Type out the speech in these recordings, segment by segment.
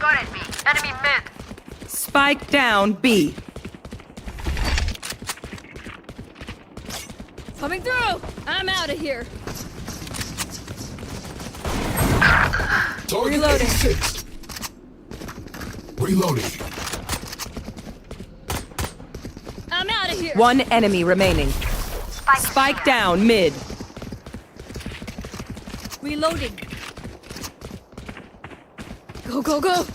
spotted me. Enemy mid. Spike down B. Coming through! I'm out of here. Target Reloading. 86. Reloading. I'm out of here. One enemy remaining. Spike down mid. Reloading. Go, go, go.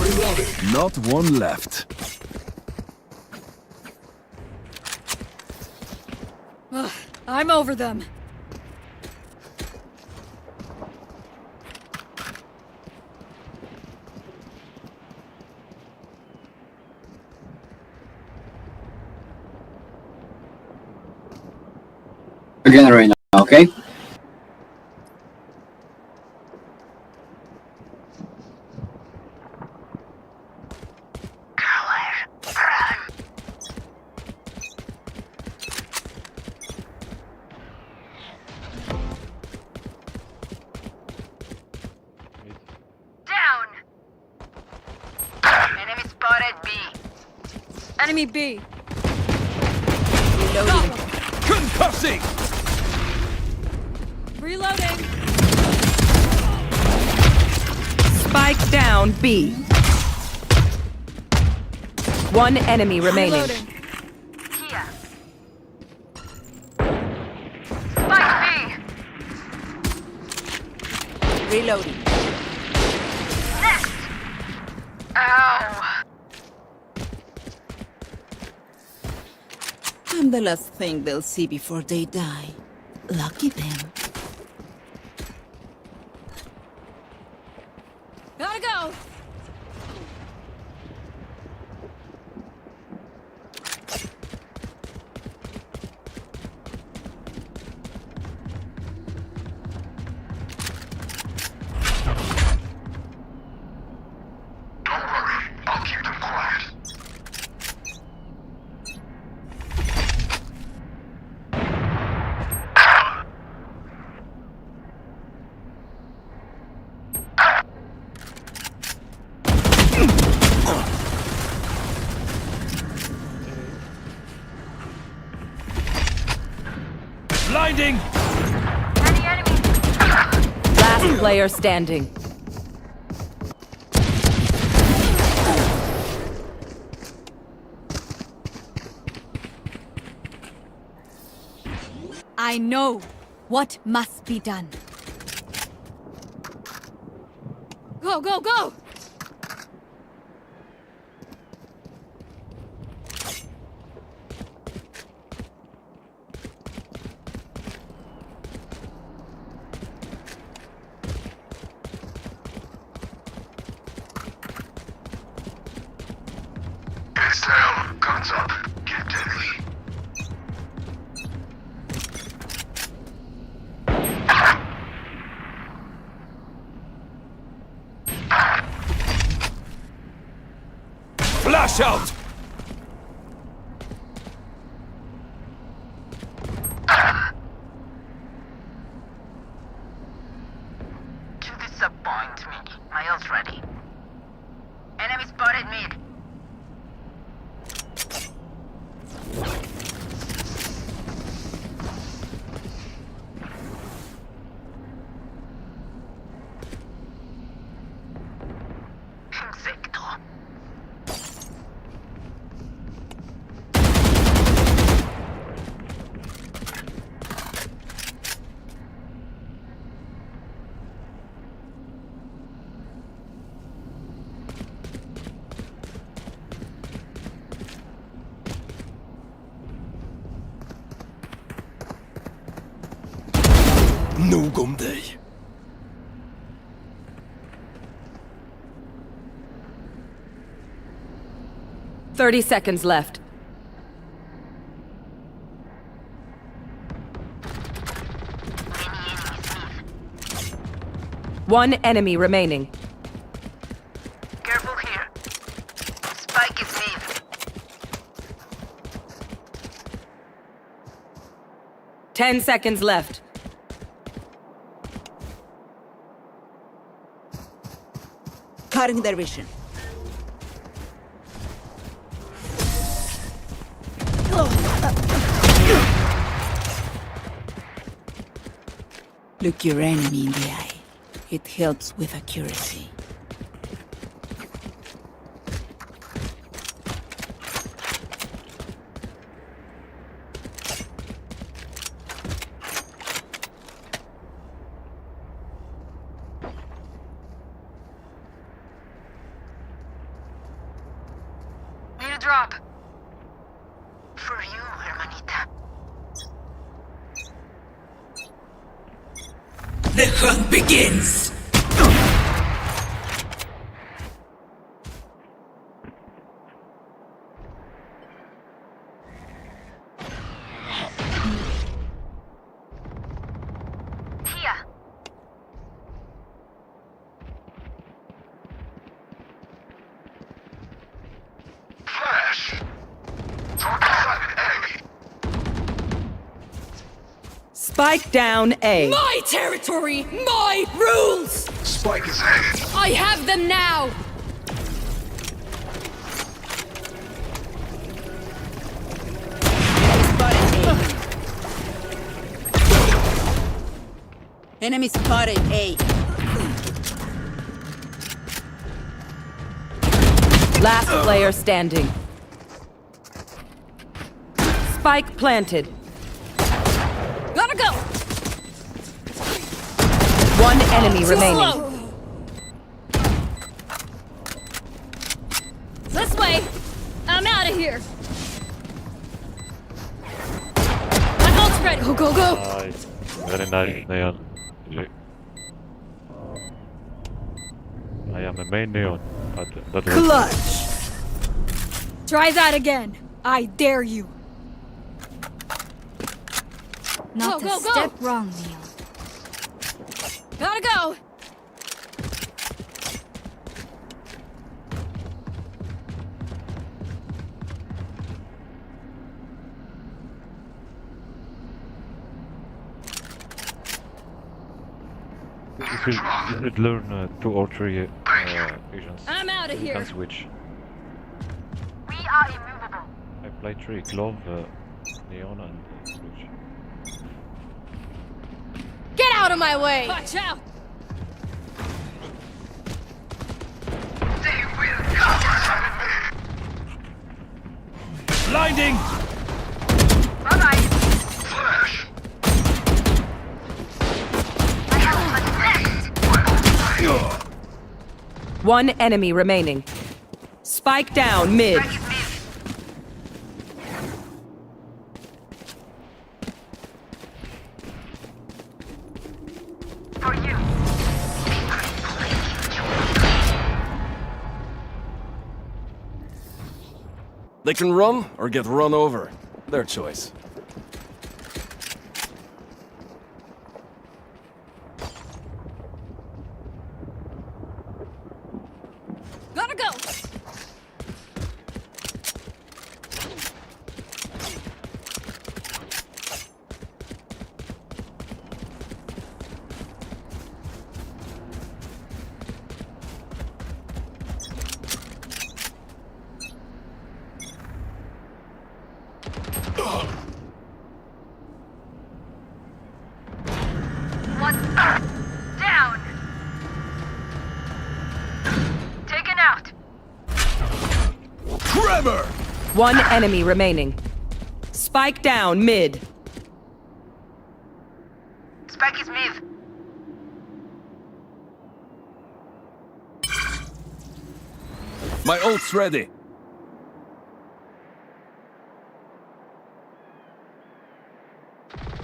Reloading. Not one left. Ugh, I'm over them. Again right now, okay? Down. Enemy spotted B. Enemy B. Reloading. Concussing! Reloading. Spike down B. One enemy remaining. Reloading. Here. Spike B. Reloading. Next. Ow. I'm the last thing they'll see before they die. Lucky them. Gotta go. Don't worry. I'll keep them quiet. Blinding! Any enemy? Last player standing. I know what must be done. Go, go, go! Heads down. Guns up. Get deadly. Flash out! You disappoint me. My ult's ready. Enemy spotted mid. Insecto. Nog om dig. Thirty seconds left. One enemy remaining. 10 seconds left. Cutting their vision. Look your enemy in the eye. It helps with accuracy. Need a drop. For you, hermanita. The hunt begins! Here. Flash! Target sighted A. Spike down A. My territory! My rules! Spike is A. I have them now! Enemy spotted A. Last player standing. Spike planted. Gotta go! One enemy remaining. Slow. This way! I'm out of here! My ult's ready! Go, go, go! Nice. Very nice, Neon. GG. I am a main Neon. That was Clutch! Try that again! I dare you! Not Go, a go, go. step wrong, Neil. Gotta go! you should learn 2 or 3 visions. I'm out of You can here! switch. We are immovable. I play 3 glove, Neon and switch. Get out of my way! Watch out! They will come. Blinding! Bye-bye. Flash! I have one left. One enemy remaining. Spike down mid. Strike is mid. For you. They can run or get run over. Their choice. Gotta go! One down. Taken out. Tremor! One enemy remaining. Spike down mid. Spike is mid. My ult's ready.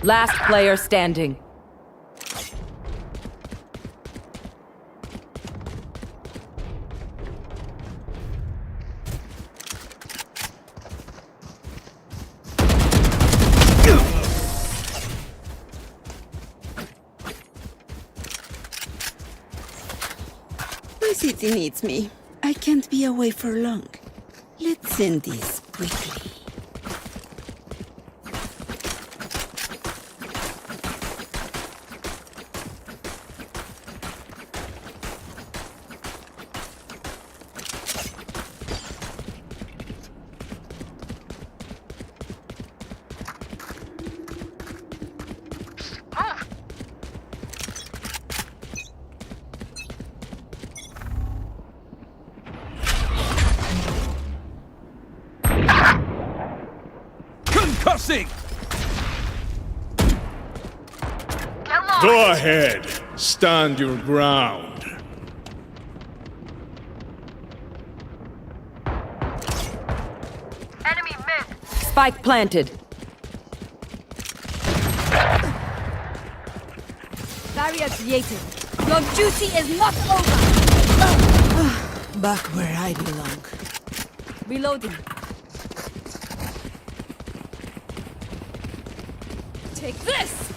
Last player standing. My city needs me. I can't be away for long. Let's end this quickly. Reloading! Get lost! Go ahead. Stand your ground. Enemy mid! Spike planted. Barrier created. Your duty is not over. Back where I belong. Reloading. Take this!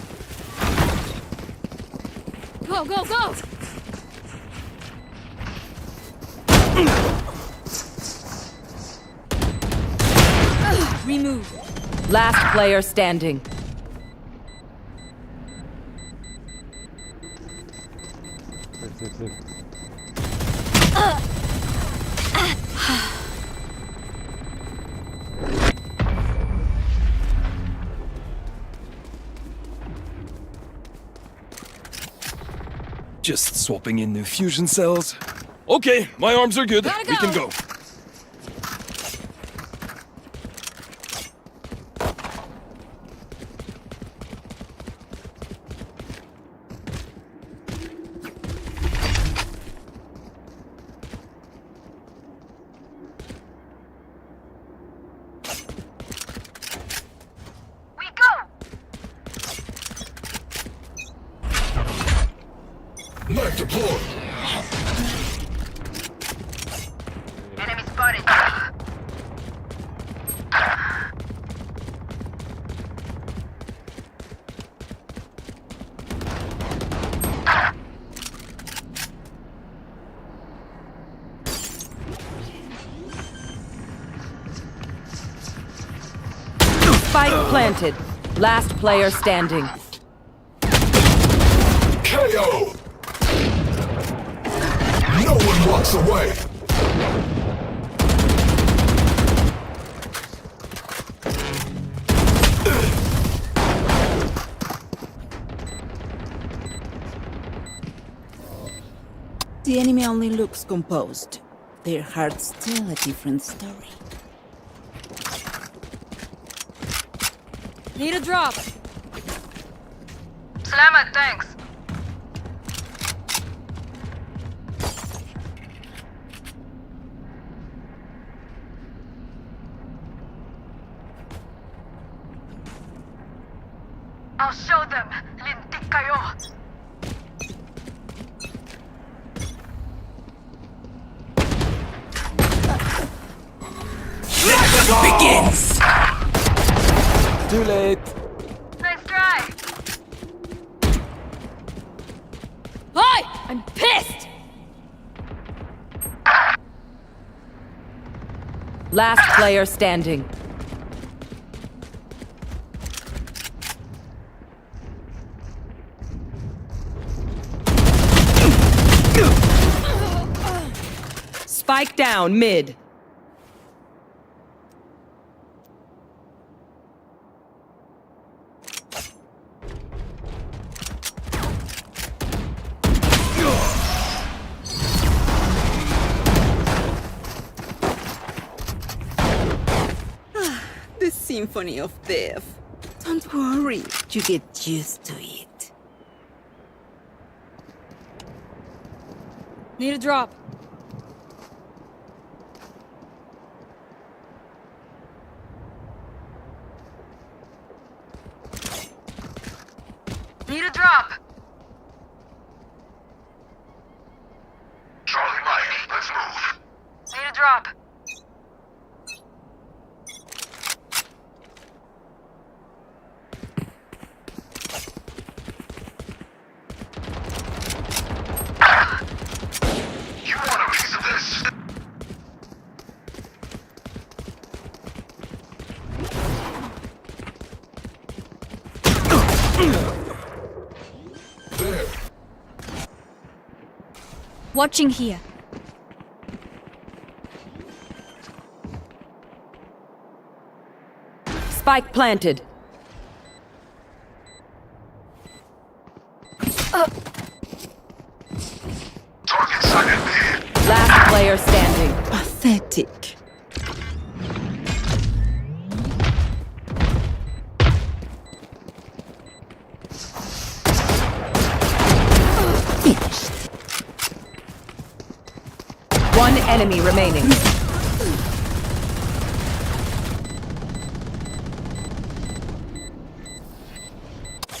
Go, go, go! Remove. Last player standing. Safe. Just swapping in the fusion cells. Okay, my arms are good. Gotta We can go. go. We go! Knife deployed. Enemy spotted. Spike planted. Last player standing. KO. No one walks away. The enemy only looks composed. Their hearts tell a different story. Need a drop. Slammer, thanks. I'll show them. Lintik kayo. Begins. Too late. Nice try. Hi! I'm pissed! Last player standing. Spike down mid. The symphony of death. Don't worry, you get used to it. Need a drop. Need a drop. Charlie Mike, let's move. Need a drop. You want a piece of this? There. Watching here. Spike planted. Target sighted mid. Last player standing. Pathetic. enemy remaining.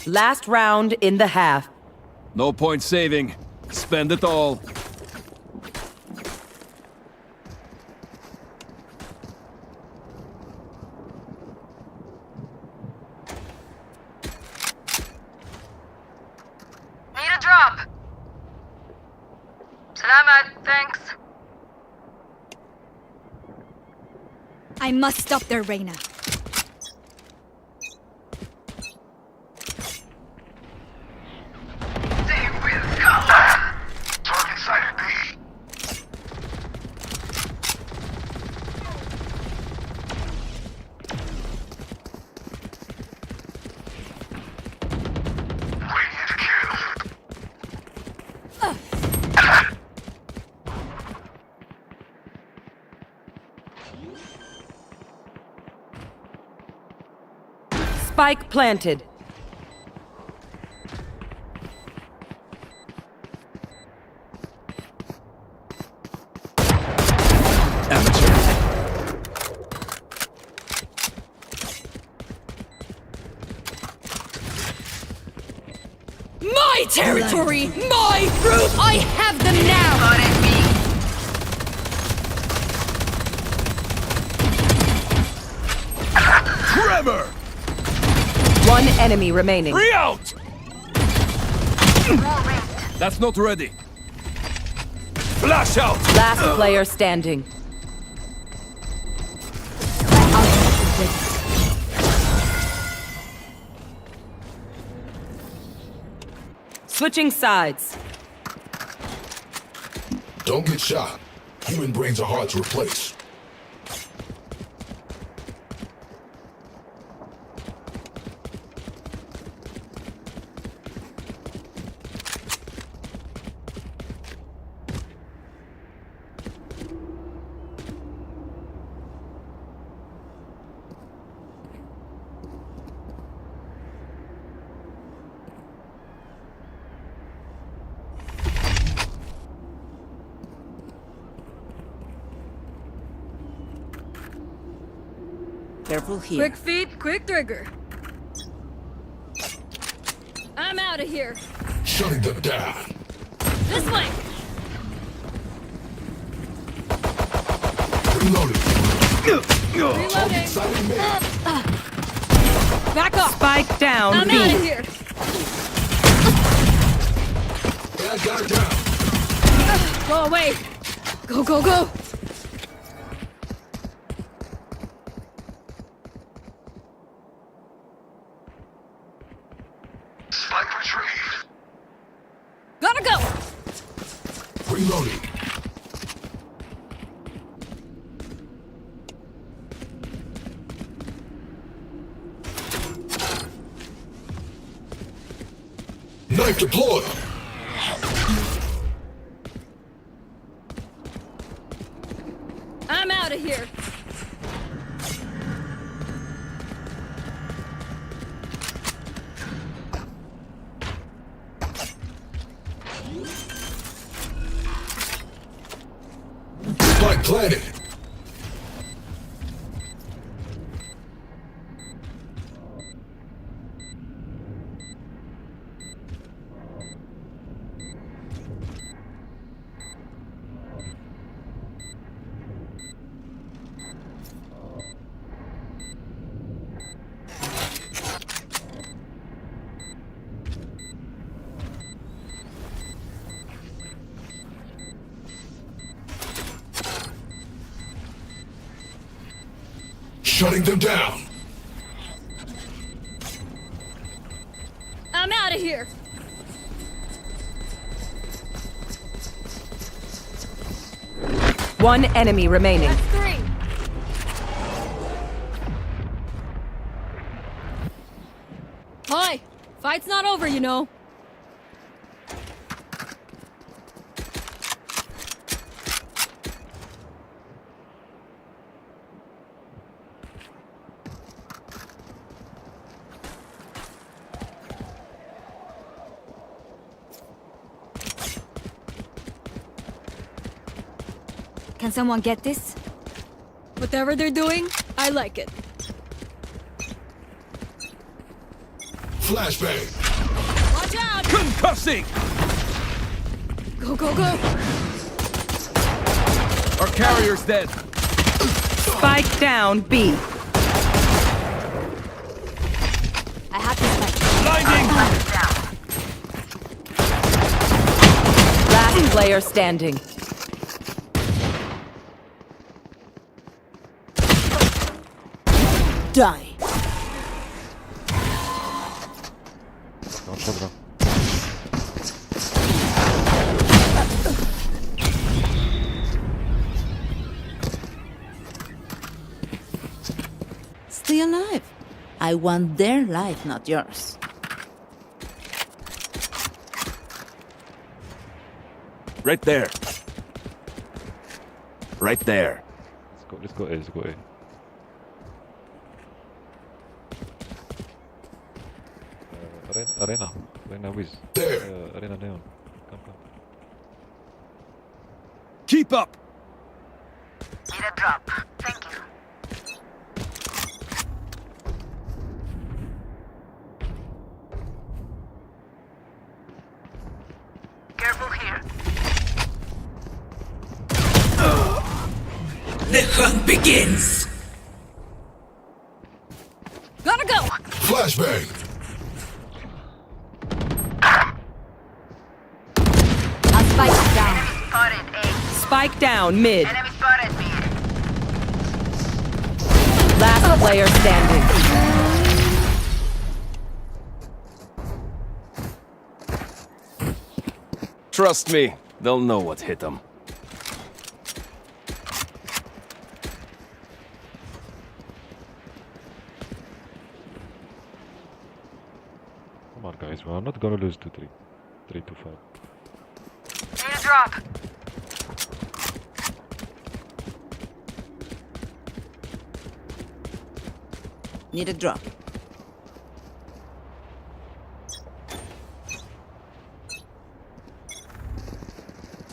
Last round in the half. No point saving. Spend it all. Need a drop. Salamat, thanks. I must stop their Reina. They will come. Target sighted B. Radiant kill. Spike planted. Amateur. My territory! My fruit! I have them now! Got it, me. Trevor! One enemy remaining. Free out! That's not ready. Flash out! Last player standing. Switching sides. Don't get shot. Human brains are hard to replace. Careful here. Quick feet, quick trigger. I'm out of here. Shutting them down. This way! Reloading. Reloading! Sighted B. Back off! Spike down I'm B. out of here! Bad guy down. Go away! Go, go, go! Spike retrieved. Gotta go! Reloading. Knife deployed. I'm out of here! Spike planted. Shutting them down. I'm out of here! One enemy remaining. That's three! Hi! Fight's not over, you know. Can someone get this? Whatever they're doing, I like it. Flashbang. Watch out! Concussing! Go, go, go! Our carrier's dead. Spike down B. I have to spike. Blinding! Last player standing. Die. No, dobra. Stay alive. I want their life, not yours. Right there. Right there. Let's go A, let's go A. Arena Wiz. There. Arena Neon. Come. Keep up! Need a drop. Thank you. Careful here. The hunt begins. Gotta go! Flashbang. I'll spike down. Spotted A. Spike down mid. Enemy spotted B. Last player standing. Trust me, they'll know what hit them. Come on, guys. We're not gonna lose to 3. 3-5. Need a drop. Need a drop.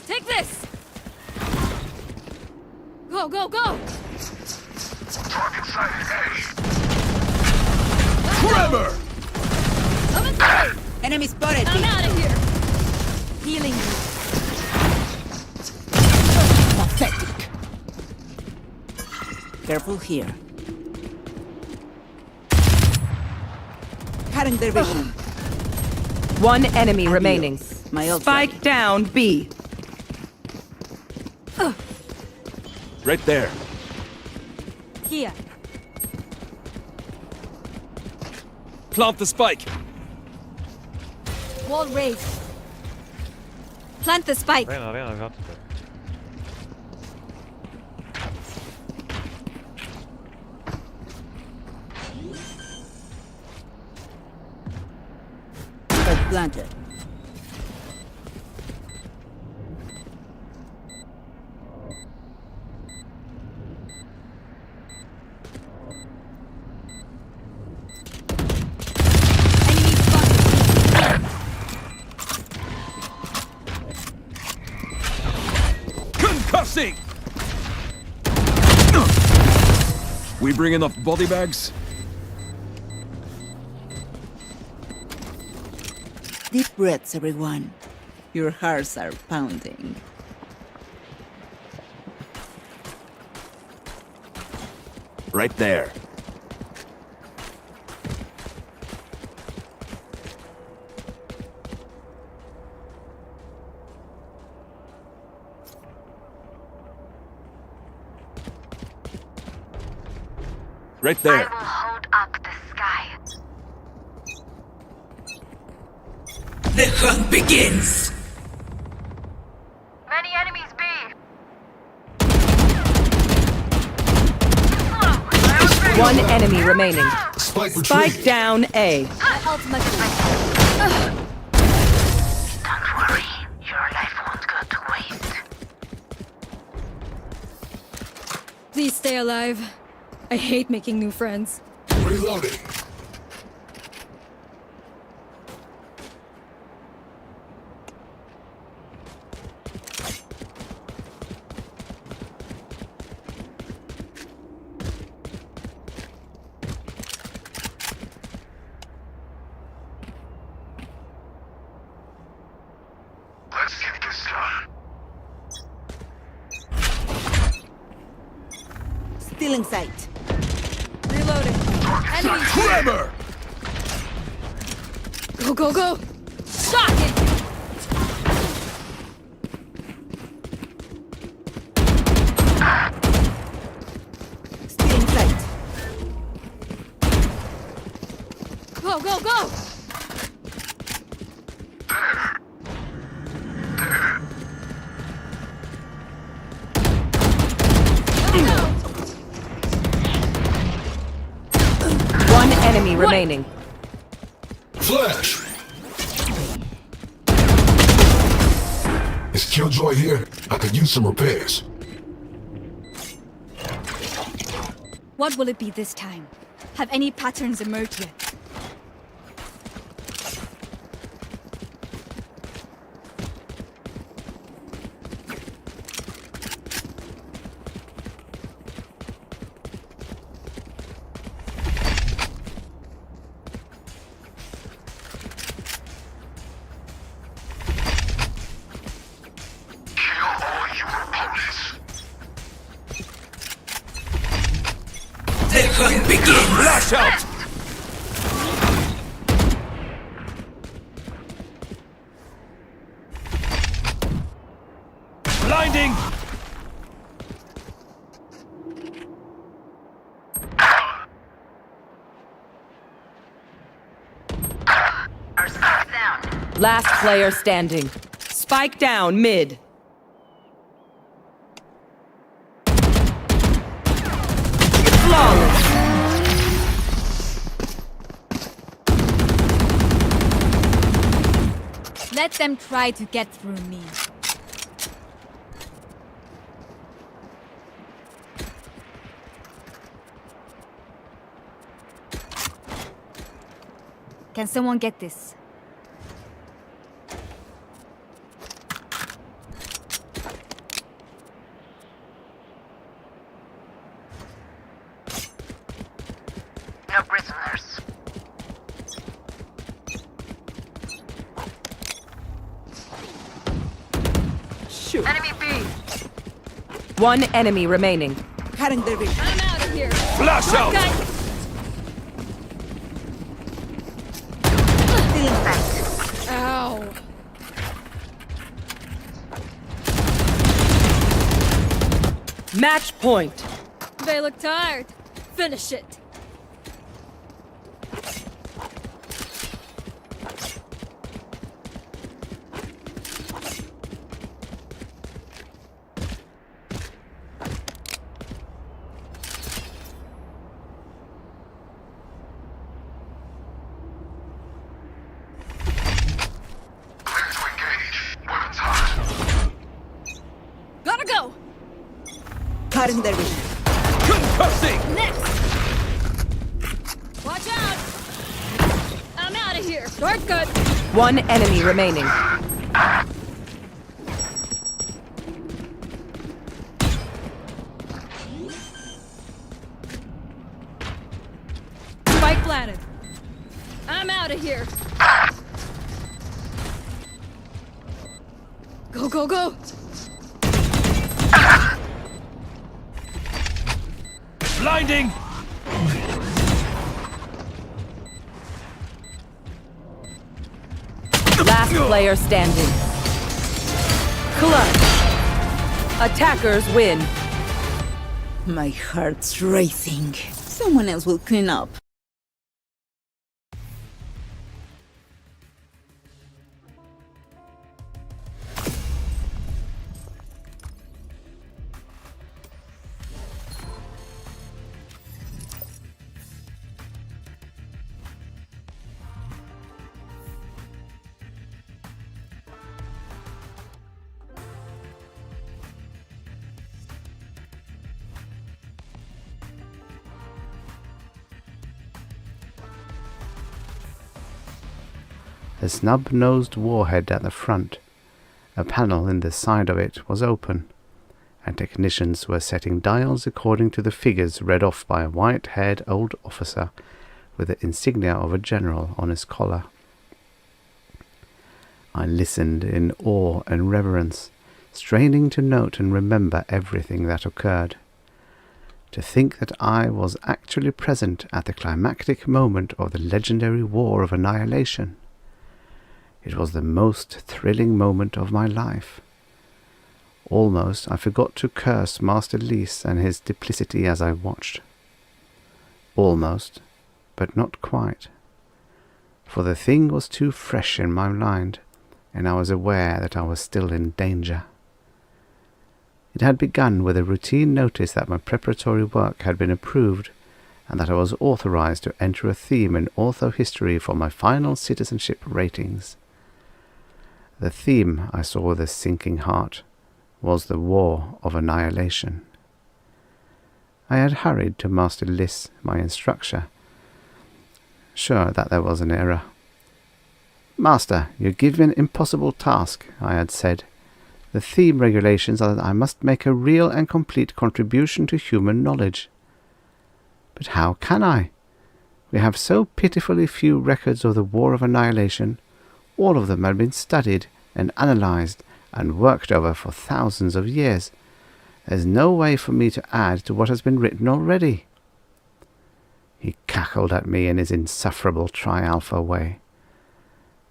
Take this! Go, go, go! Trevor! I'm inside! Enemy spotted. I'm out of here! Healing you. Pathetic. Careful here. Cutting their vision. One enemy remaining. My ult Spike ready. down B. Right there. Here. Plant the spike. Wall raised. Plant the spike. Arena, got it. Spike planted. Enemy spotted. Concussing! We bring enough body bags? Deep breaths, everyone. Your hearts are pounding. Right there. Right I there. will hold up the sky. The hunt begins. Many enemies B. One enemy remaining. Spike retrieved. Spike down A. My ultimate. Don't worry. Your life won't go to waste. Please stay alive. I hate making new friends. Reloading. Still in sight. Reloading. Enemy. Trevor! Go, go, go. Shocking. Still in sight. Go, go, go. One enemy remaining. Flash! Is Killjoy here? I could use some repairs. What will it be this time? Have any patterns emerged yet? Flash out! Blinding! Our spike's down. Last player standing. Spike down mid. Flawless. Let them try to get through me. Can someone get this? No prisoners. Shoot. Enemy B. One enemy remaining. Cutting their vision. I'm out of here. Flash out! Still in sight. Ow. Match point. They look tired. Finish it. Gotta go. Cutting their vision. Concussing! Next. Watch out. I'm out of here. Shortcut. One enemy remaining. Spike planted. I'm out of here. Go, go, go. Blinding! Last player standing. Clutch. Attackers win. My heart's racing. Someone else will clean up. A snub-nosed warhead at the front. A panel in the side of it was open, and technicians were setting dials according to the figures read off by a white-haired old officer with the insignia of a general on his collar. I listened in awe and reverence, straining to note and remember everything that occurred. To think that I was actually present at the climactic moment of the legendary War of Annihilation. It was the most thrilling moment of my life. Almost I forgot to curse Master Lys and his duplicity as I watched. Almost, but not quite. For the thing was too fresh in my mind, and I was aware that I was still in danger. It had begun with a routine notice that my preparatory work had been approved, and that I was authorized to enter a theme in ortho history for my final citizenship ratings. The theme, I saw with a sinking heart, was the War of Annihilation. I had hurried to Master Lys, my instructor, sure that there was an error. "Master, you give me an impossible task," I had said. "The theme regulations are that I must make a real and complete contribution to human knowledge." "But how can I? We have so pitifully few records of the War of Annihilation. All of them have been studied and analyzed and worked over for thousands of years. There's no way for me to add to what has been written already." He cackled at me in his insufferable Tri-Alpha way.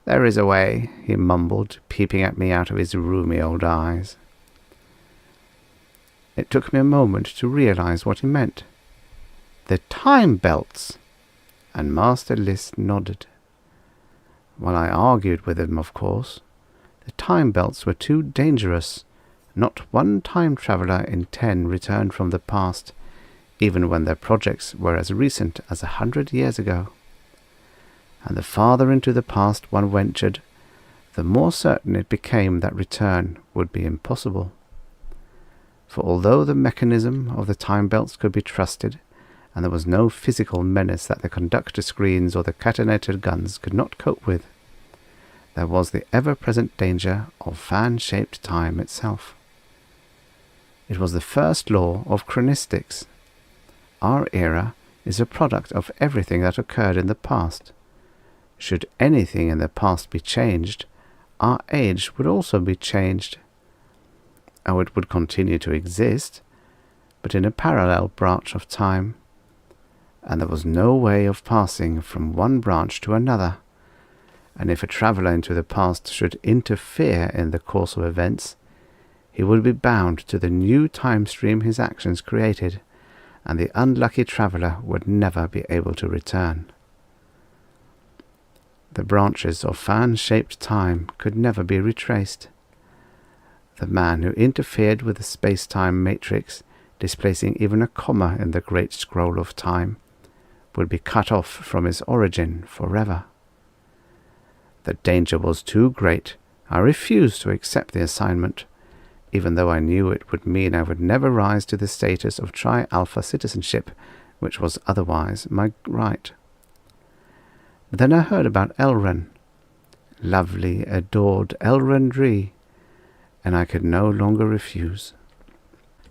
"There is a way," he mumbled, peeping at me out of his rheumy old eyes. It took me a moment to realize what he meant. "The time belts!" And Master Lys nodded. While I argued with him, of course. The time belts were too dangerous. Not one time traveller in 10 returned from the past, even when their projects were as recent as 100 years ago. And the farther into the past one ventured, the more certain it became that return would be impossible. For although the mechanism of the time belts could be trusted, and there was no physical menace that the conductor screens or the catenated guns could not cope with, there was the ever-present danger of fan-shaped time itself. It was the first law of chronistics. Our era is a product of everything that occurred in the past. Should anything in the past be changed, our age would also be changed. Oh, it would continue to exist, but in a parallel branch of time. And there was no way of passing from one branch to another. And if a traveller into the past should interfere in the course of events, he would be bound to the new time stream his actions created, and the unlucky traveller would never be able to return. The branches of fan-shaped time could never be retraced. The man who interfered with the space-time matrix, displacing even a comma in the great scroll of time, would be cut off from his origin forever. The danger was too great. I refused to accept the assignment, even though I knew it would mean I would never rise to the status of Tri-Alpha citizenship, which was otherwise my right. But then I heard about Elren. Lovely, adored Elren Dree, and I could no longer refuse.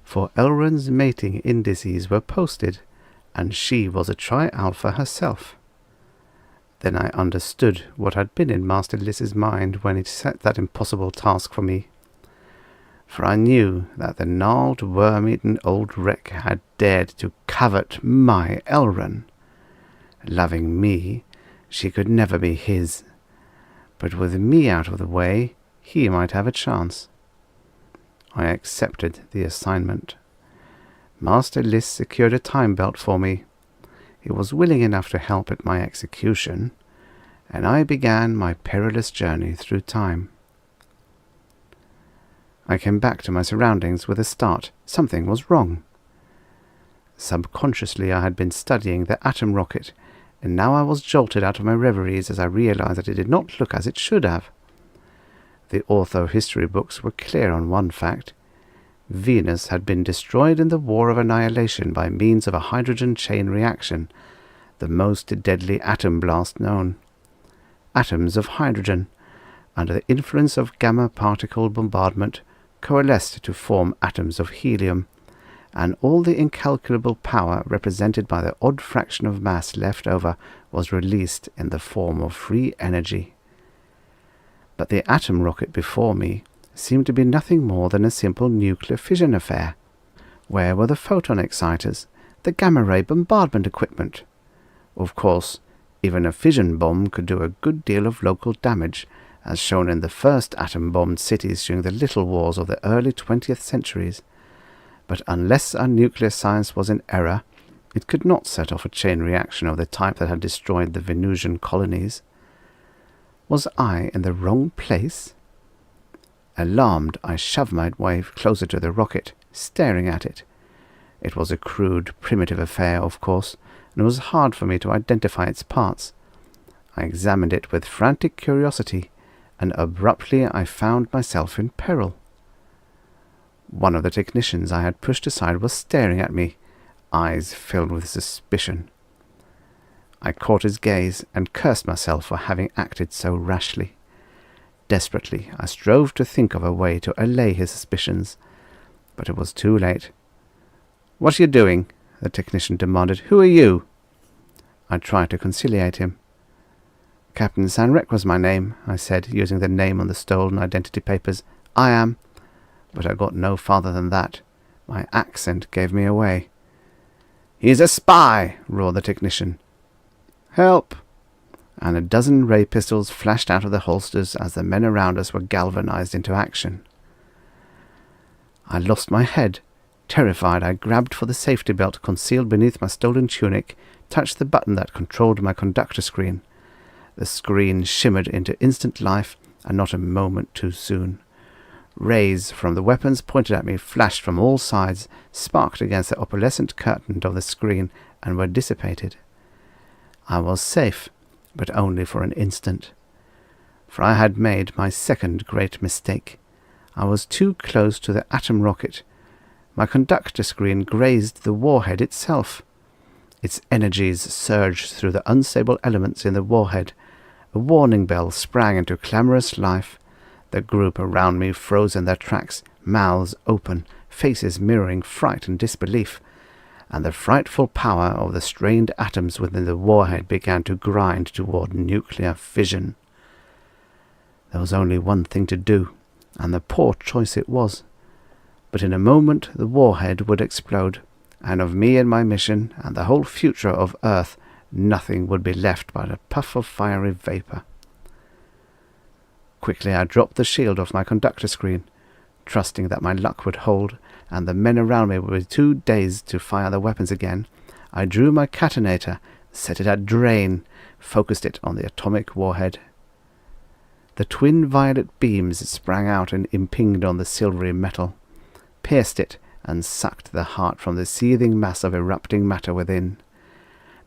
For Elren's mating indices were posted, and she was a Tri-Alpha herself. Then I understood what had been in Master Lys's mind when he set that impossible task for me. For I knew that the gnarled, worm-eaten old wreck had dared to covet my Elren. Loving me, she could never be his, but with me out of the way, he might have a chance. I accepted the assignment. Master Lys secured a time belt for me. He was willing enough to help at my execution, and I began my perilous journey through time. I came back to my surroundings with a start. Something was wrong. Subconsciously I had been studying the atom rocket, and now I was jolted out of my reveries as I realized that it did not look as it should have. The ortho history books were clear on one fact. Venus had been destroyed in the War of Annihilation by means of a hydrogen chain reaction, the most deadly atom blast known. Atoms of hydrogen, under the influence of gamma particle bombardment, coalesced to form atoms of helium, and all the incalculable power represented by the odd fraction of mass left over was released in the form of free energy. But the atom rocket before me seemed to be nothing more than a simple nuclear fission affair. Where were the photon exciters, the gamma-ray bombardment equipment? Of course, even a fission bomb could do a good deal of local damage, as shown in the first atom-bombed cities during the little wars of the early 20th centuries. But unless our nuclear science was in error, it could not set off a chain reaction of the type that had destroyed the Venusian colonies. Was I in the wrong place? Alarmed, I shoved my way closer to the rocket, staring at it. It was a crude, primitive affair, of course, and it was hard for me to identify its parts. I examined it with frantic curiosity, and abruptly I found myself in peril. One of the technicians I had pushed aside was staring at me, eyes filled with suspicion. I caught his gaze and cursed myself for having acted so rashly. Desperately, I strove to think of a way to allay his suspicions, but it was too late. "What are you doing?" the technician demanded. "Who are you?" I tried to conciliate him. "Captain Sanrek was my name," I said, using the name on the stolen identity papers. "I am..." But I got no farther than that. My accent gave me away. "He's a spy!" roared the technician. "Help!" And a dozen ray pistols flashed out of the holsters as the men around us were galvanized into action. I lost my head. Terrified, I grabbed for the safety belt concealed beneath my stolen tunic, touched the button that controlled my conductor screen. The screen shimmered into instant life, and not a moment too soon. Rays from the weapons pointed at me flashed from all sides, sparked against the opalescent curtain of the screen, and were dissipated. I was safe, but only for an instant. For I had made my second great mistake. I was too close to the atom rocket. My conductor screen grazed the warhead itself. Its energies surged through the unstable elements in the warhead. A warning bell sprang into clamorous life. The group around me froze in their tracks, mouths open, faces mirroring fright and disbelief, and the frightful power of the strained atoms within the warhead began to grind toward nuclear fission. There was only one thing to do, and the poor choice it was. But in a moment the warhead would explode, and of me and my mission, and the whole future of Earth, nothing would be left but a puff of fiery vapor. Quickly I dropped the shield off my conductor screen, trusting that my luck would hold, and the men around me would be too dazed to fire their weapons again. I drew my catonator, set it at drain, focused it on the atomic warhead. The twin violet beams sprang out and impinged on the silvery metal, pierced it, and sucked the heart from the seething mass of erupting matter within.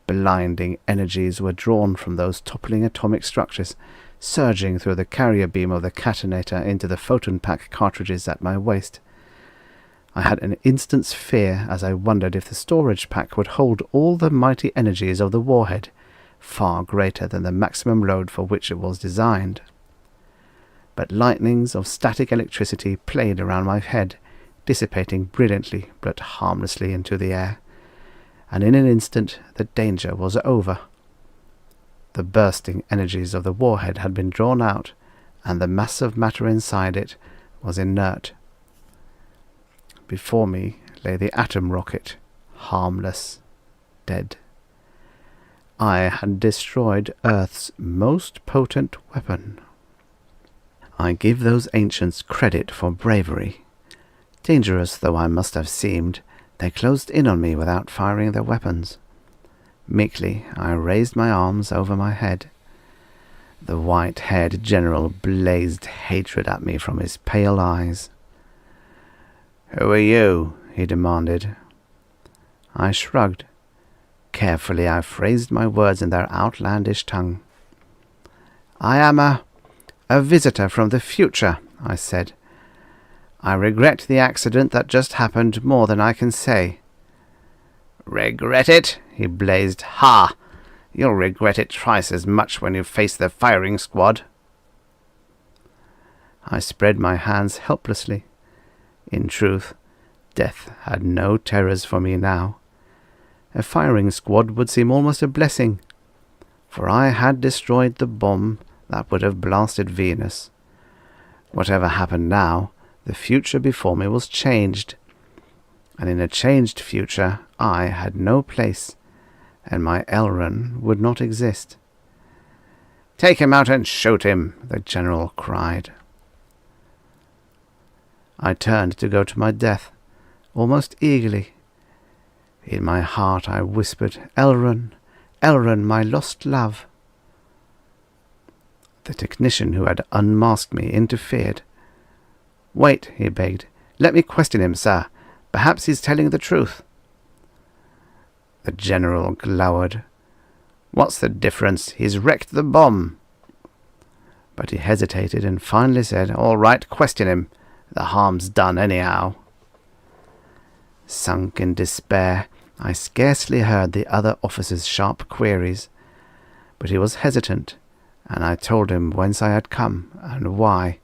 Blinding energies were drawn from those toppling atomic structures, surging through the carrier beam of the catonator into the photon pack cartridges at my waist. I had an instant's fear as I wondered if the storage pack would hold all the mighty energies of the warhead, far greater than the maximum load for which it was designed. But lightnings of static electricity played around my head, dissipating brilliantly but harmlessly into the air, and in an instant the danger was over. The bursting energies of the warhead had been drawn out, and the mass of matter inside it was inert. Before me lay the atom rocket, harmless, dead. I had destroyed Earth's most potent weapon. I give those ancients credit for bravery. Dangerous though I must have seemed, they closed in on me without firing their weapons. Meekly, I raised my arms over my head. The white-haired general blazed hatred at me from his pale eyes. "Who are you?" he demanded. I shrugged. Carefully I phrased my words in their outlandish tongue. "I am a visitor from the future," I said. "I regret the accident that just happened more than I can say." "Regret it?" he blazed. "Ha! You'll regret it twice as much when you face the firing squad." I spread my hands helplessly. In truth, death had no terrors for me now. A firing squad would seem almost a blessing, for I had destroyed the bomb that would have blasted Venus, Whatever happened now, the future before me was changed. And in a changed future, I had no place, and my Elrond would not exist. "Take him out and shoot him," the general cried. I turned to go to my death, almost eagerly. In my heart I whispered, "Elrond, Elrond, my lost love." The technician who had unmasked me interfered. "Wait," he begged. "Let me question him, sir. Perhaps he's telling the truth." The general glowered. "What's the difference? He's wrecked the bomb." But he hesitated and finally said, "All right, question him. The harm's done anyhow." Sunk in despair, I scarcely heard the other officer's sharp queries, but he was hesitant, and I told him whence I had come and why.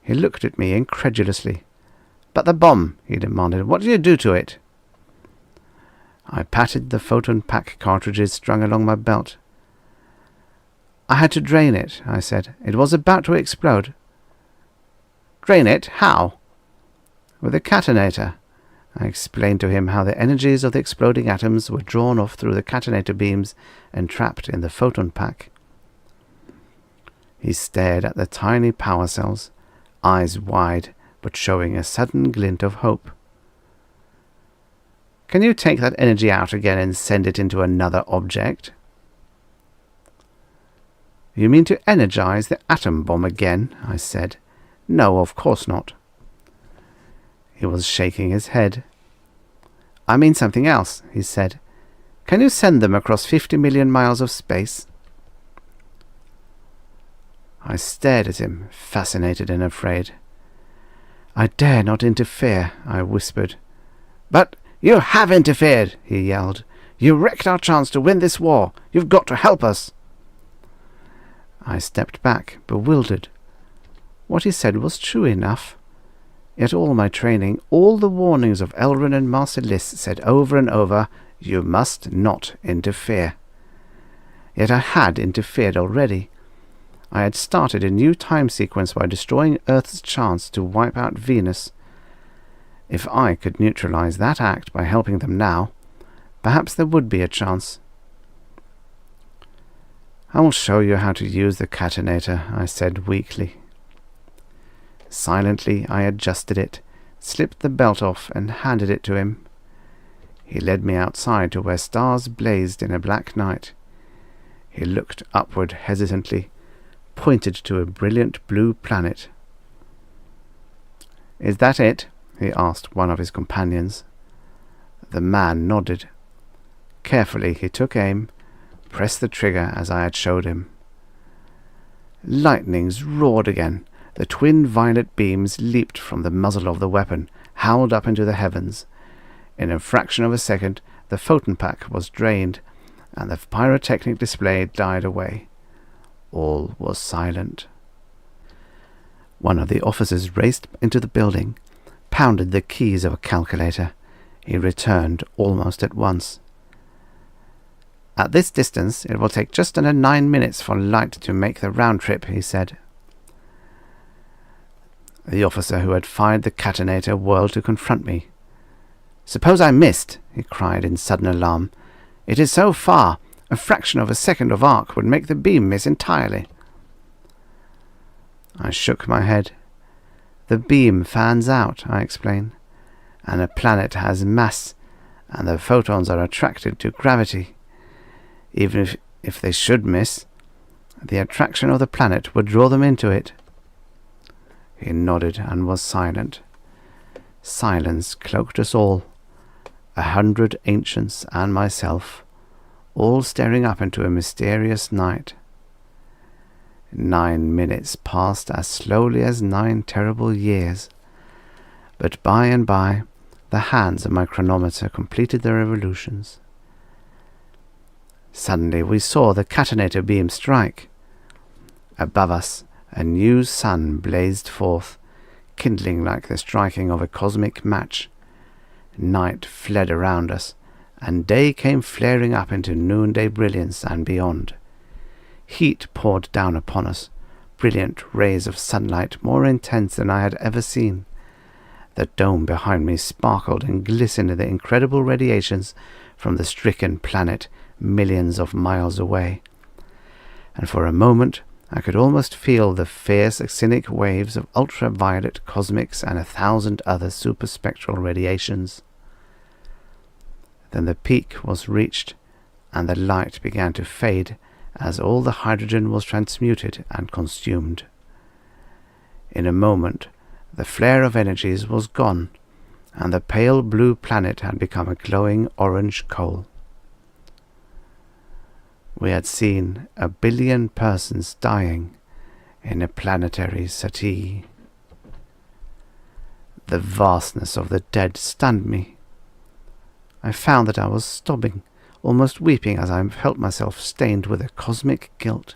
He looked at me incredulously. "But the bomb," he demanded, "what did you do to it?" I patted the photon pack cartridges strung along my belt. "I had to drain it," I said. "It was about to explode." "Drain it? How?" "With a catonator." I explained to him how the energies of the exploding atoms were drawn off through the catonator beams and trapped in the photon pack. He stared at the tiny power cells, eyes wide, but showing a sudden glint of hope. "Can you take that energy out again and send it into another object?" "You mean to energize the atom bomb again?" I said. "No, of course not." He was shaking his head. "I mean something else," he said. "Can you send them across 50 million miles of space?" I stared at him, fascinated and afraid. "I dare not interfere," I whispered. "But you have interfered," he yelled. "You wrecked our chance to win this war. You've got to help us." I stepped back, bewildered. What he said was true enough. Yet all my training, all the warnings of Elrond and Marcellus said over and over, "You must not interfere." Yet I had interfered already. I had started a new time sequence by destroying Earth's chance to wipe out Venus. If I could neutralize that act by helping them now, perhaps there would be a chance. "I will show you how to use the catonator," I said weakly. Silently I adjusted it, slipped the belt off and handed it to him. He led me outside to where stars blazed in a black night. He looked upward hesitantly, pointed to a brilliant blue planet. "Is that it?" he asked one of his companions. The man nodded. Carefully he took aim, pressed the trigger as I had showed him. Lightnings roared again. The twin violet beams leaped from the muzzle of the weapon, howled up into the heavens. In a fraction of a second, the photon pack was drained, and the pyrotechnic display died away. All was silent. One of the officers raced into the building, pounded the keys of a calculator. He returned almost at once. "At this distance, it will take just under 9 minutes for light to make the round trip," he said. The officer who had fired the catonator whirled to confront me. "Suppose I missed," he cried in sudden alarm. "It is so far. A fraction of a second of arc would make the beam miss entirely." I shook my head. "The beam fans out," I explained, "and a planet has mass, and the photons are attracted to gravity. Even if they should miss, the attraction of the planet would draw them into it." He nodded and was silent. Silence cloaked us all, 100 ancients and myself, all staring up into a mysterious night. 9 minutes passed as slowly as 9 terrible years, but by and by the hands of my chronometer completed their revolutions. Suddenly we saw the catonator beam strike. Above us, a new sun blazed forth, kindling like the striking of a cosmic match. Night fled around us, and day came flaring up into noonday brilliance and beyond. Heat poured down upon us, brilliant rays of sunlight more intense than I had ever seen. The dome behind me sparkled and glistened in the incredible radiations from the stricken planet millions of miles away. And for a moment I could almost feel the fierce actinic waves of ultraviolet cosmics and 1,000 other superspectral radiations. Then the peak was reached, and the light began to fade as all the hydrogen was transmuted and consumed. In a moment, the flare of energies was gone, and the pale blue planet had become a glowing orange coal. We had seen 1 billion persons dying in a planetary settee. The vastness of the dead stunned me. I found that I was sobbing, almost weeping, as I felt myself stained with a cosmic guilt.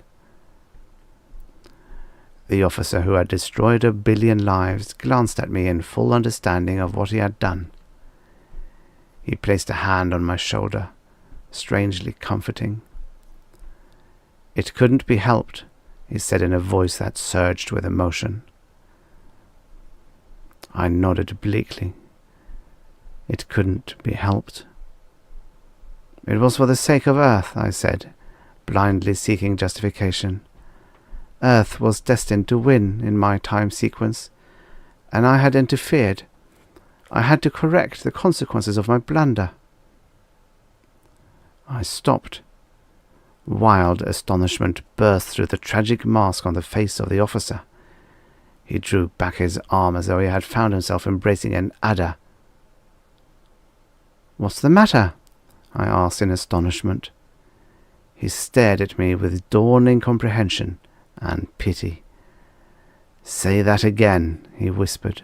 The officer who had destroyed 1 billion lives glanced at me in full understanding of what he had done. He placed a hand on my shoulder, strangely comforting. "It couldn't be helped," he said in a voice that surged with emotion. I nodded bleakly. It couldn't be helped. "It was for the sake of Earth," I said, blindly seeking justification. "Earth was destined to win in my time sequence, and I had interfered. I had to correct the consequences of my blunder." I stopped. Wild astonishment burst through the tragic mask on the face of the officer. He drew back his arm as though he had found himself embracing an adder. "What's the matter?" I asked in astonishment. He stared at me with dawning comprehension and pity. "Say that again," he whispered.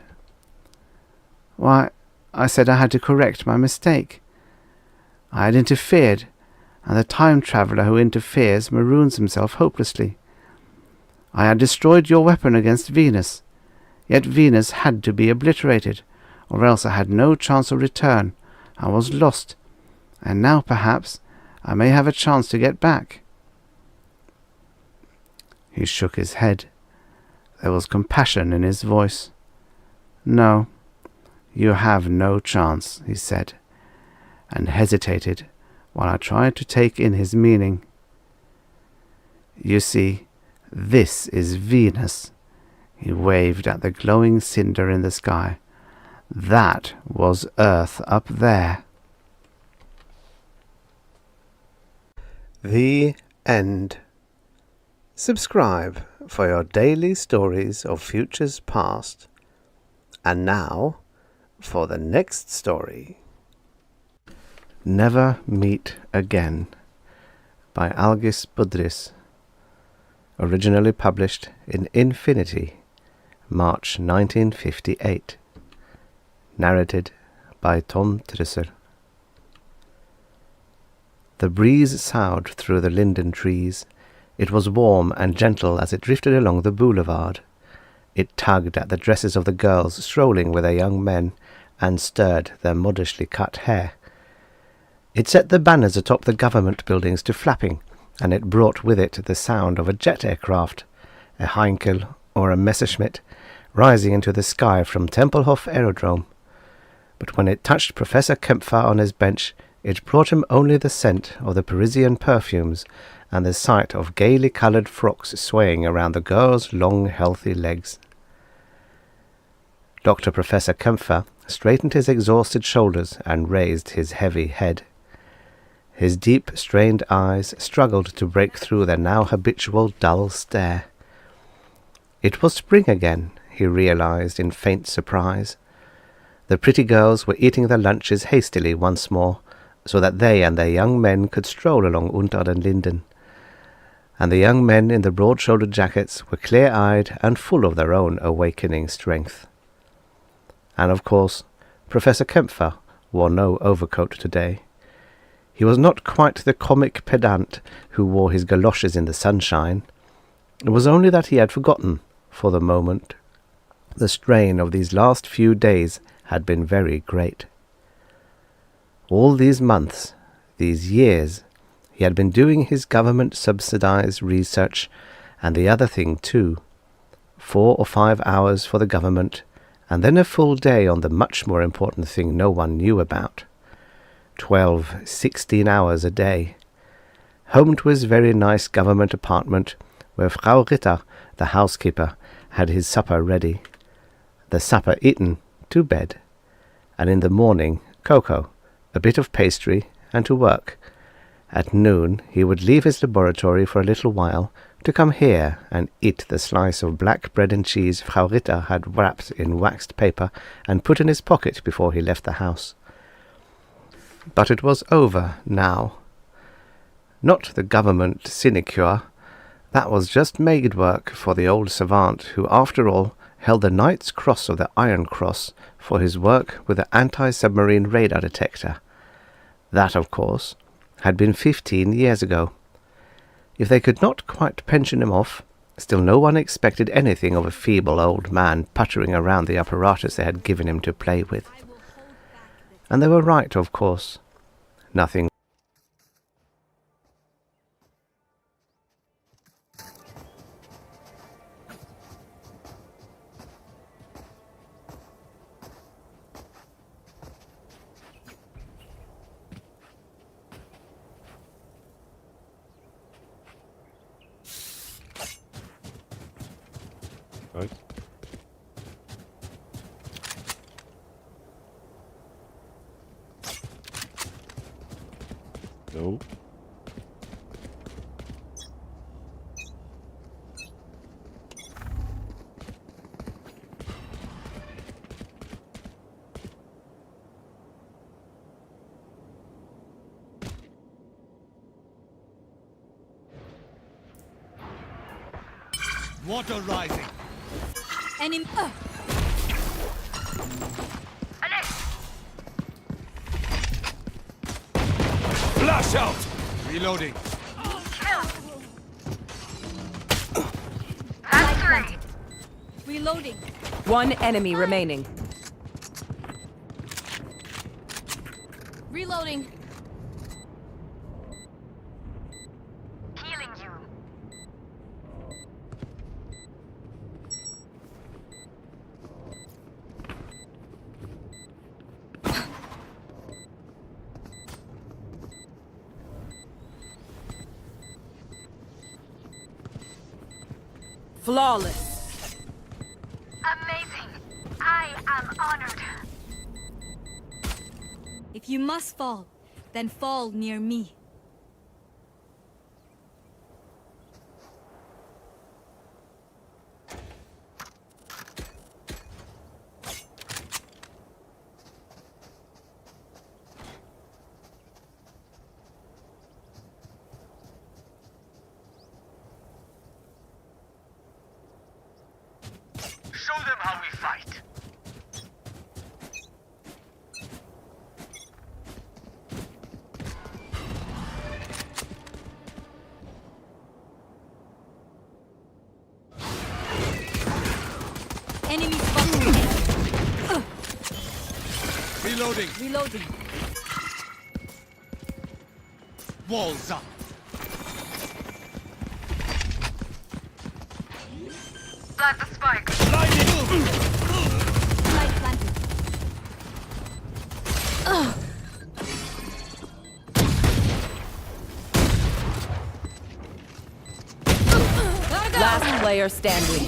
"Why, I said I had to correct my mistake. I had interfered, and the time traveller who interferes maroons himself hopelessly. I had destroyed your weapon against Venus, yet Venus had to be obliterated, or else I had no chance of return. I was lost, and now perhaps I may have a chance to get back." He shook his head. There was compassion in his voice. "No, you have no chance," he said, and hesitated while I tried to take in his meaning. "You see, this is Venus." He waved at the glowing cinder in the sky. "That was Earth up there." The end. Subscribe for your daily stories of futures past. And now, for the next story. Never Meet Again by Algis Budrys. Originally published in Infinity, March 1958. Narrated by Tom Trisser. The breeze soughed through the linden trees. It was warm and gentle as it drifted along the boulevard. It tugged at the dresses of the girls strolling with their young men, and stirred their modishly cut hair. It set the banners atop the government buildings to flapping, and it brought with it the sound of a jet aircraft, a Heinkel or a Messerschmitt, rising into the sky from Tempelhof Aerodrome. But when it touched Professor Kempfer on his bench, it brought him only the scent of the Parisian perfumes and the sight of gaily coloured frocks swaying around the girls' long, healthy legs. Dr. Professor Kempfer straightened his exhausted shoulders and raised his heavy head. His deep, strained eyes struggled to break through their now habitual dull stare. It was spring again, he realized in faint surprise. The pretty girls were eating their lunches hastily once more, so that they and their young men could stroll along Unter den Linden. And the young men in the broad-shouldered jackets were clear-eyed and full of their own awakening strength. And of course, Professor Kempfer wore no overcoat today. He was not quite the comic pedant who wore his galoshes in the sunshine. It was only that he had forgotten, for the moment. The strain of these last few days had been very great. All these months, these years, he had been doing his government-subsidized research, and the other thing too, 4 or 5 hours for the government, and then a full day on the much more important thing no one knew about. 12, 16 hours a day. Home to his very nice government apartment, where Frau Ritter, the housekeeper, had his supper ready. The supper eaten, to bed. And in the morning, cocoa, a bit of pastry, and to work. At noon he would leave his laboratory for a little while to come here and eat the slice of black bread and cheese Frau Ritter had wrapped in waxed paper and put in his pocket before he left the house. But it was over now. Not the government sinecure. That was just maid work for the old savant who, after all, held the Knight's Cross of the Iron Cross for his work with the anti-submarine radar detector. That, of course, had been 15 years ago. If they could not quite pension him off, still no one expected anything of a feeble old man puttering around the apparatus they had given him to play with. And they were right, of course. Nothing. Right. No. Water rising. Enemy. Flash out! Reloading. Reloading. One enemy remaining. Reloading. Healing you. Flawless. Amazing. I am honored. If you must fall, then fall near me. Show them how we fight. Enemy spotted. Reloading. Reloading. Walls up. Plant the spike. Light planted. Last player standing.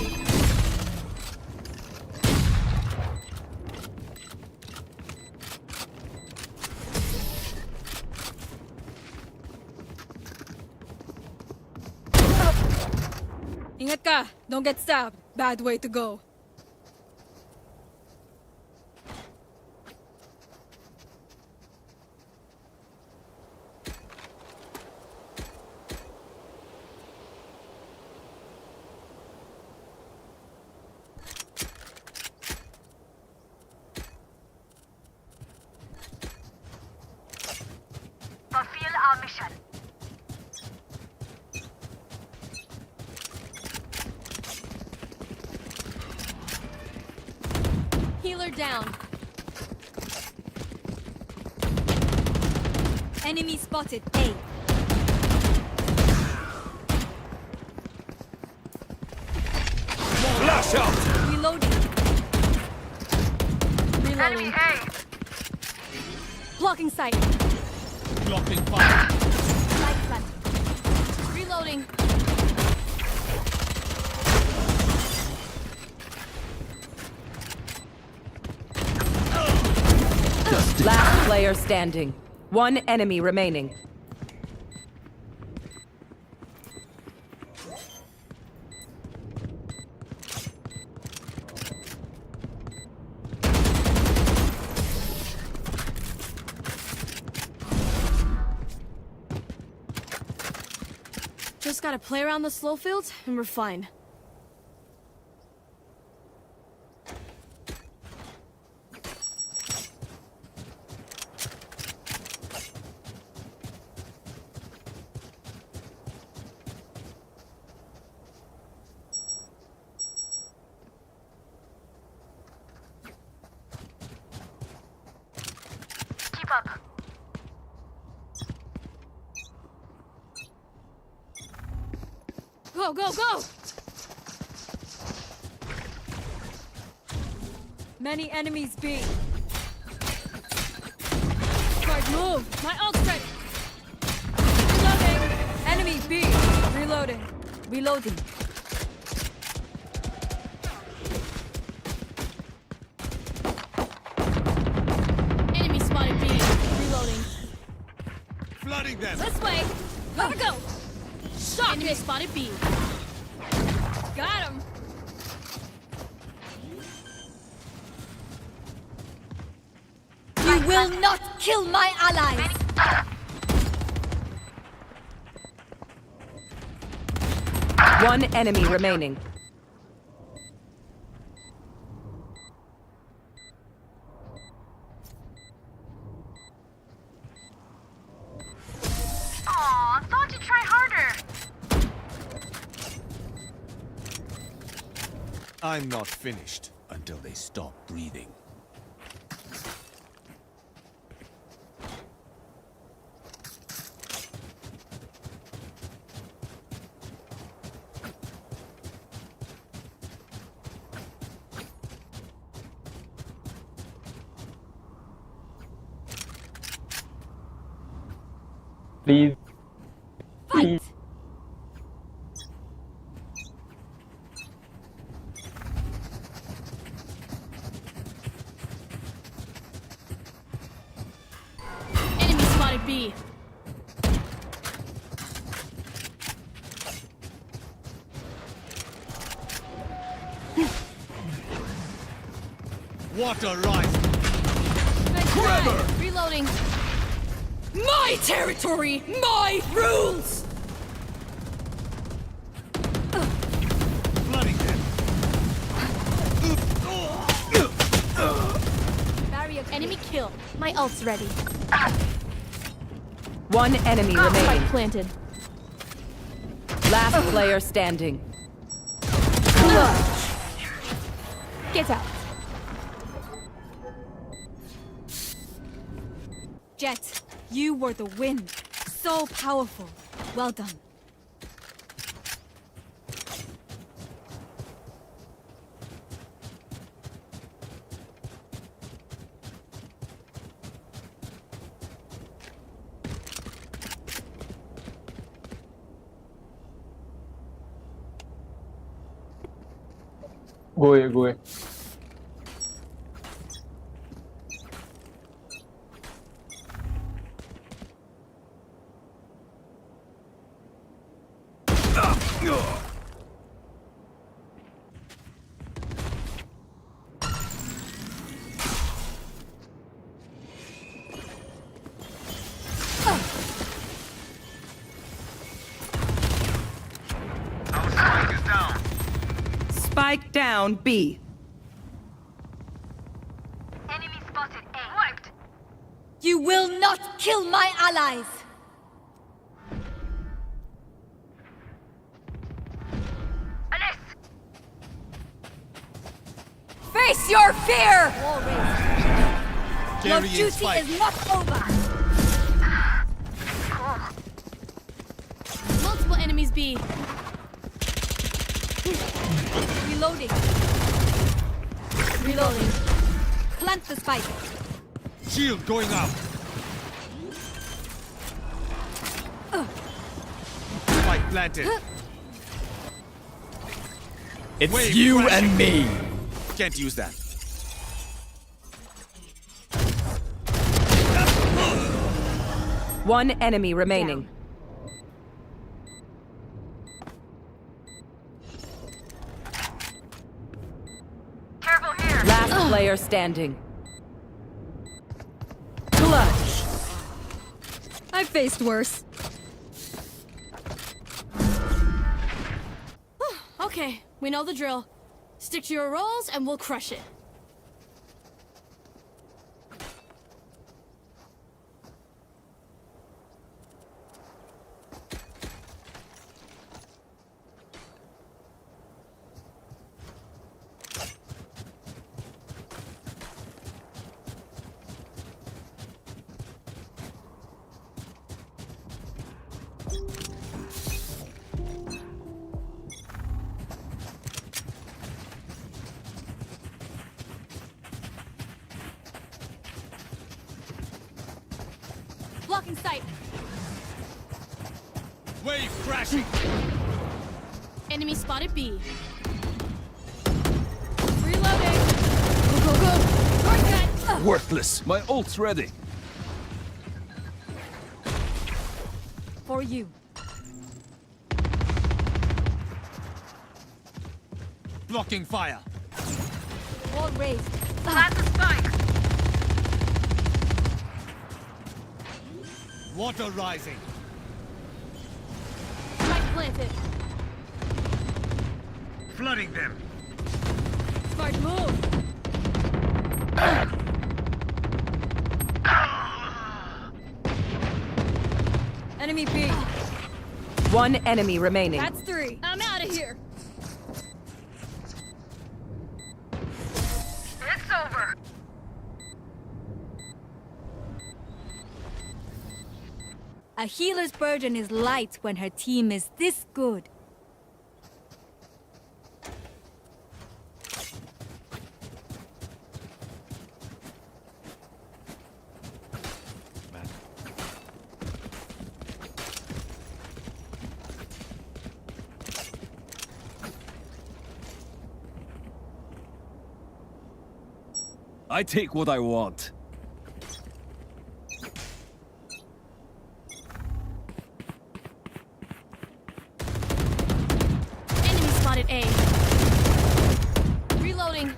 Ingat ka! Don't get stabbed. Bad way to go. Fulfill our mission. Healer down. Enemy spotted. A. Flash shot! Reloading. Enemy Reloading. A. Blocking sight. Blocking fire. Light plant. Reloading. Last player standing. One enemy remaining. Just gotta play around the slow fields and we're fine. Keep up. Go, go, go! Many enemies B. Guard, move! My ult's ready! Reloading! Enemy B! Reloading. Reloading. Enemy spotted B. Reloading. Flooding them. This way! Gotta go! Shot! Enemy spotted B. Got him! You will not kill my allies! One enemy remaining. Aw, thought you'd try harder. I'm not finished until they stop breathing. Please. Fight! Enemy spotted B. Water rising. Grabber! Reloading. My territory! My rules! Flooding them. Barrier enemy kill. My ult's ready. One enemy Spike remaining. planted. Last player standing. Get out. Jet, you were the wind. So powerful. Well done. Go. Spike down B. Enemy spotted A. Wiped. You will not kill my allies! Alis! Face your fear! Your Carrying duty spike. is not over! Multiple enemies B. Reloading. Reloading. Plant the spike. Shield going up. Spike planted. It's Wave you crashing. and me. Can't use that. One enemy remaining. Careful here. Last player standing. Clutch. I've faced worse. Okay, we know the drill. Stick to your roles and we'll crush it. Blocking sight. Wave crashing. Enemy spotted B. Reloading. Go, go, go. Shortcut. Worthless. My ult's ready. For you. Blocking fire. Wall raised. Plant the spike. Water rising. Spike planted. Flooding them. Smart move. Enemy B. One enemy remaining. That's 3. I'm out of here. It's over. A healer's burden is light when her team is this good. Man. I take what I want. Enemy spotted A. Reloading.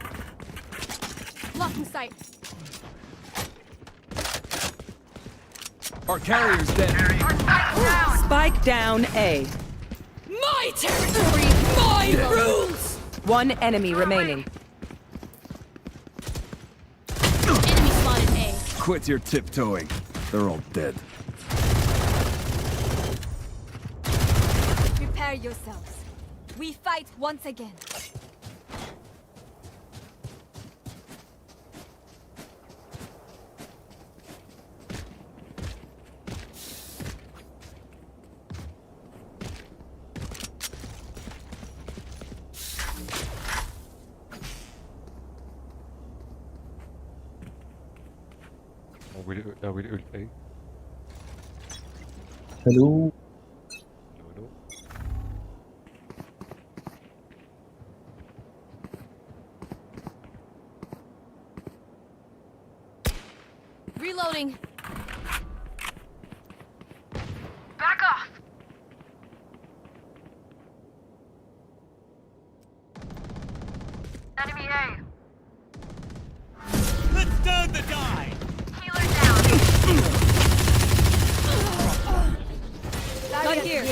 Blocking sight. Our carrier's dead. Spike down A. My territory, my rules. One enemy remaining. Enemy spotted A. Quit your tiptoeing. They're all dead. Prepare yourselves. We fight once again. Will ult A. Hello. Hello. Reloading. Back off. Enemy A. Let's turn the die. Healer down. Not here.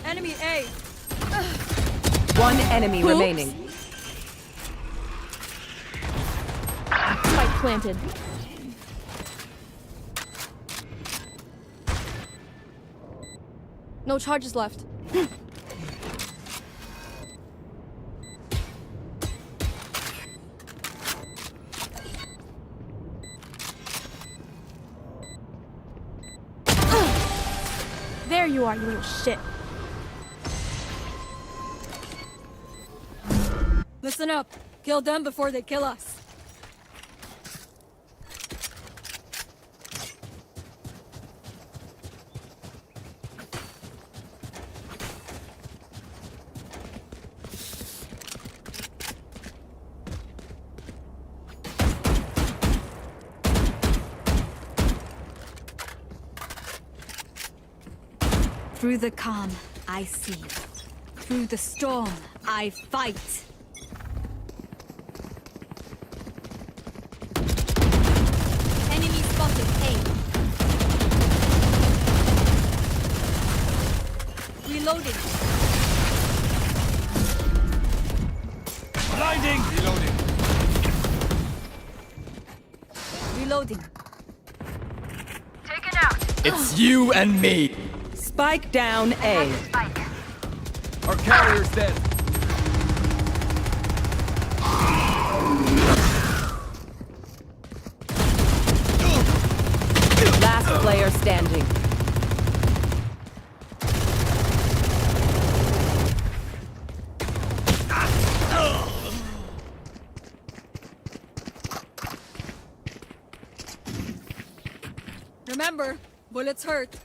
Enemy A. One enemy Oops. remaining. Spike planted. No charges left. There you are, you little shit. Listen up. Kill them before they kill us. Through the calm, I see. Through the storm, I fight. Enemy spotted A. Reloading. Blinding! Reloading. Reloading. Taken out. It's you and me! Spike down A. Spike. Our carrier's dead. Last player standing. Remember, bullets hurt.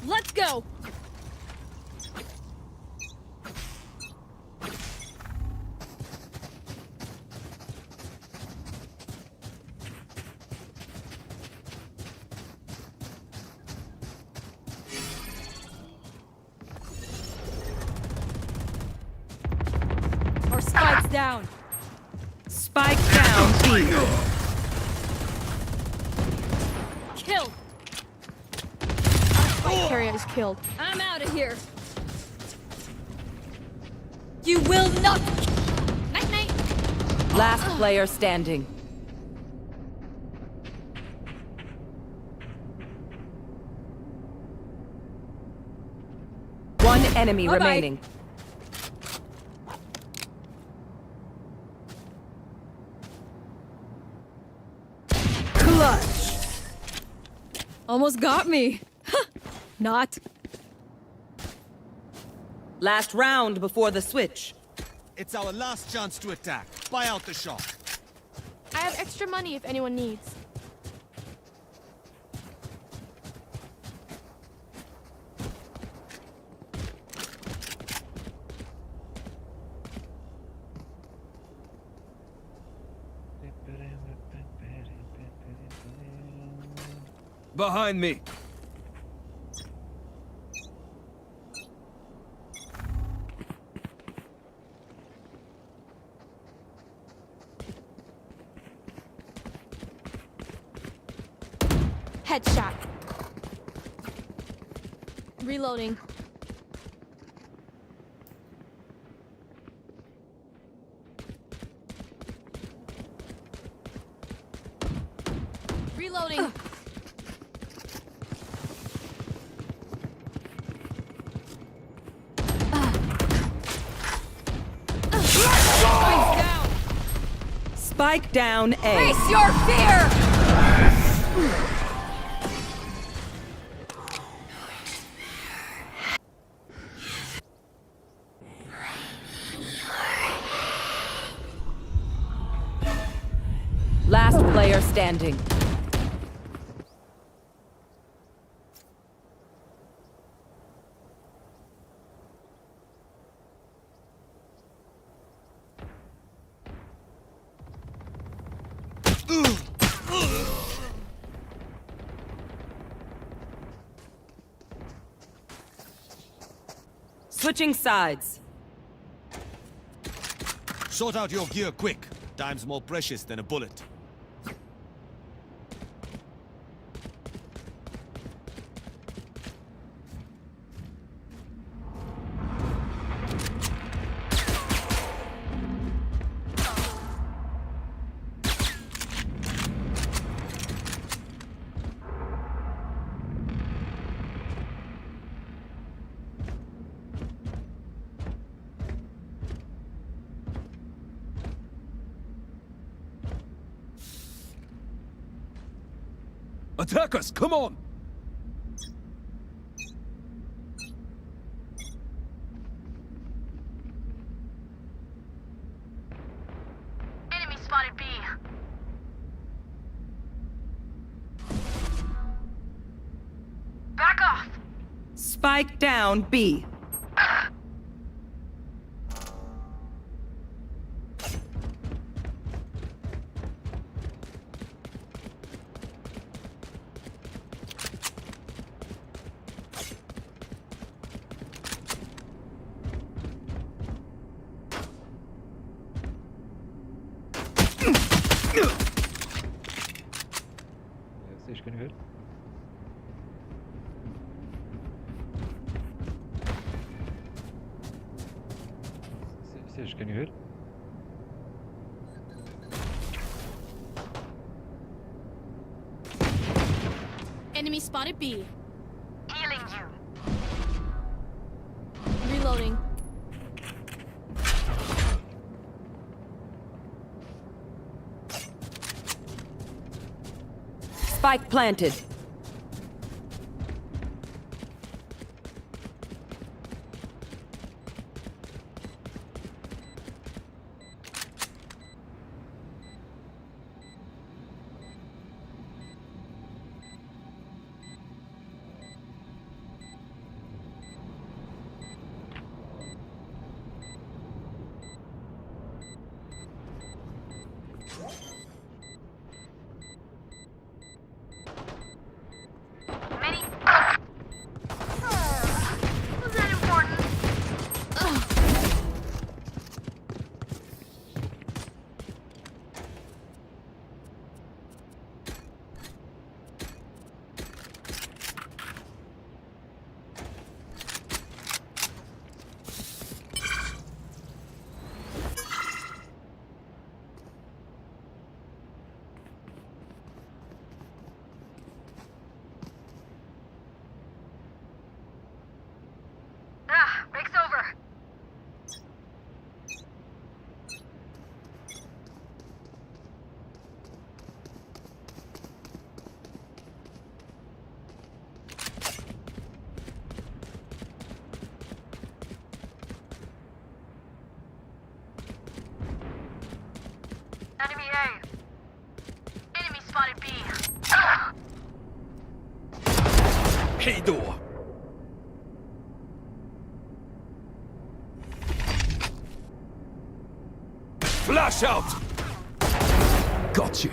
Let's go! Our spike's down. Spike down B. Kill! My carrier is killed. I'm out of here. You will not. Night night. Last player standing. One enemy Bye-bye. remaining. Clutch. Almost got me. Not. Last round before the switch. It's our last chance to attack. Buy out the shop. I have extra money if anyone needs. Behind me. Headshot. Reloading. Reloading. Spike down A. Face your fear! Last player standing. Switching sides. Sort out your gear quick. Time's more precious than a bullet. Attack us! Come on! Enemy spotted B. Back off! Spike down B. Stage, can you hit? Stage, can you hit? Enemy spotted B. Healing you. Reloading. Spike planted. Many. Was that important? Break's over. Enemy A. Enemy spotted B. Hey door! Flash out! Got you.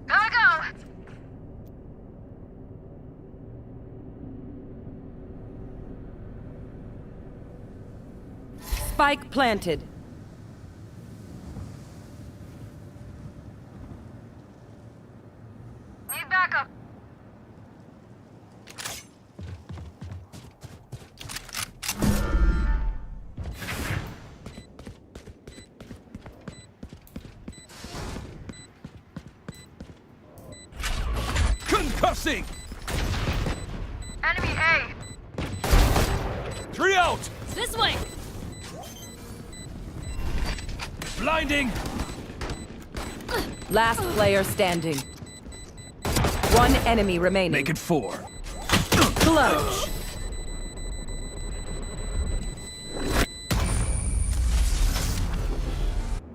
Gotta go! Spike planted. Need backup. Concussing! Enemy A. 3 out! This way. Blinding! Last player standing. One enemy remaining. Make it 4. Clutch.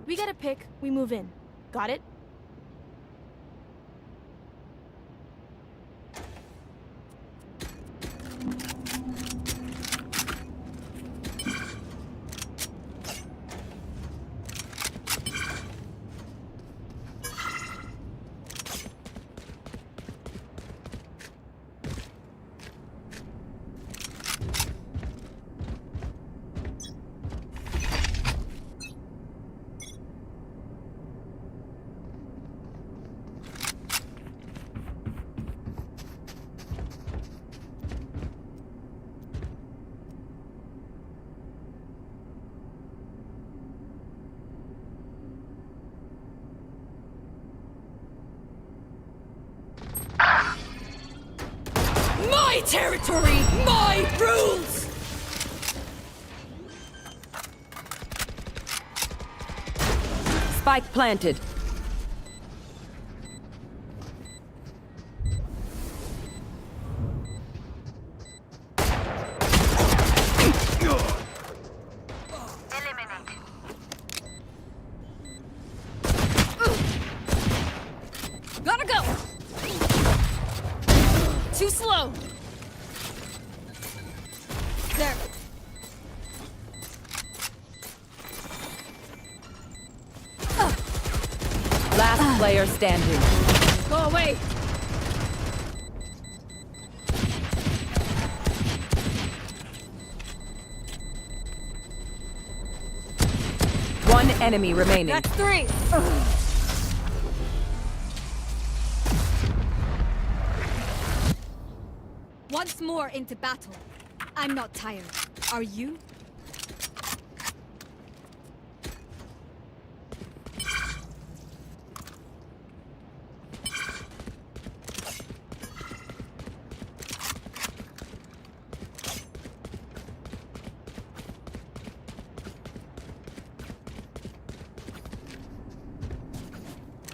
We get a pick, we move in. Got it? My territory, my rules! Spike planted. player standing. Go away. One enemy remaining. That's 3. Once more into battle. I'm not tired. Are you?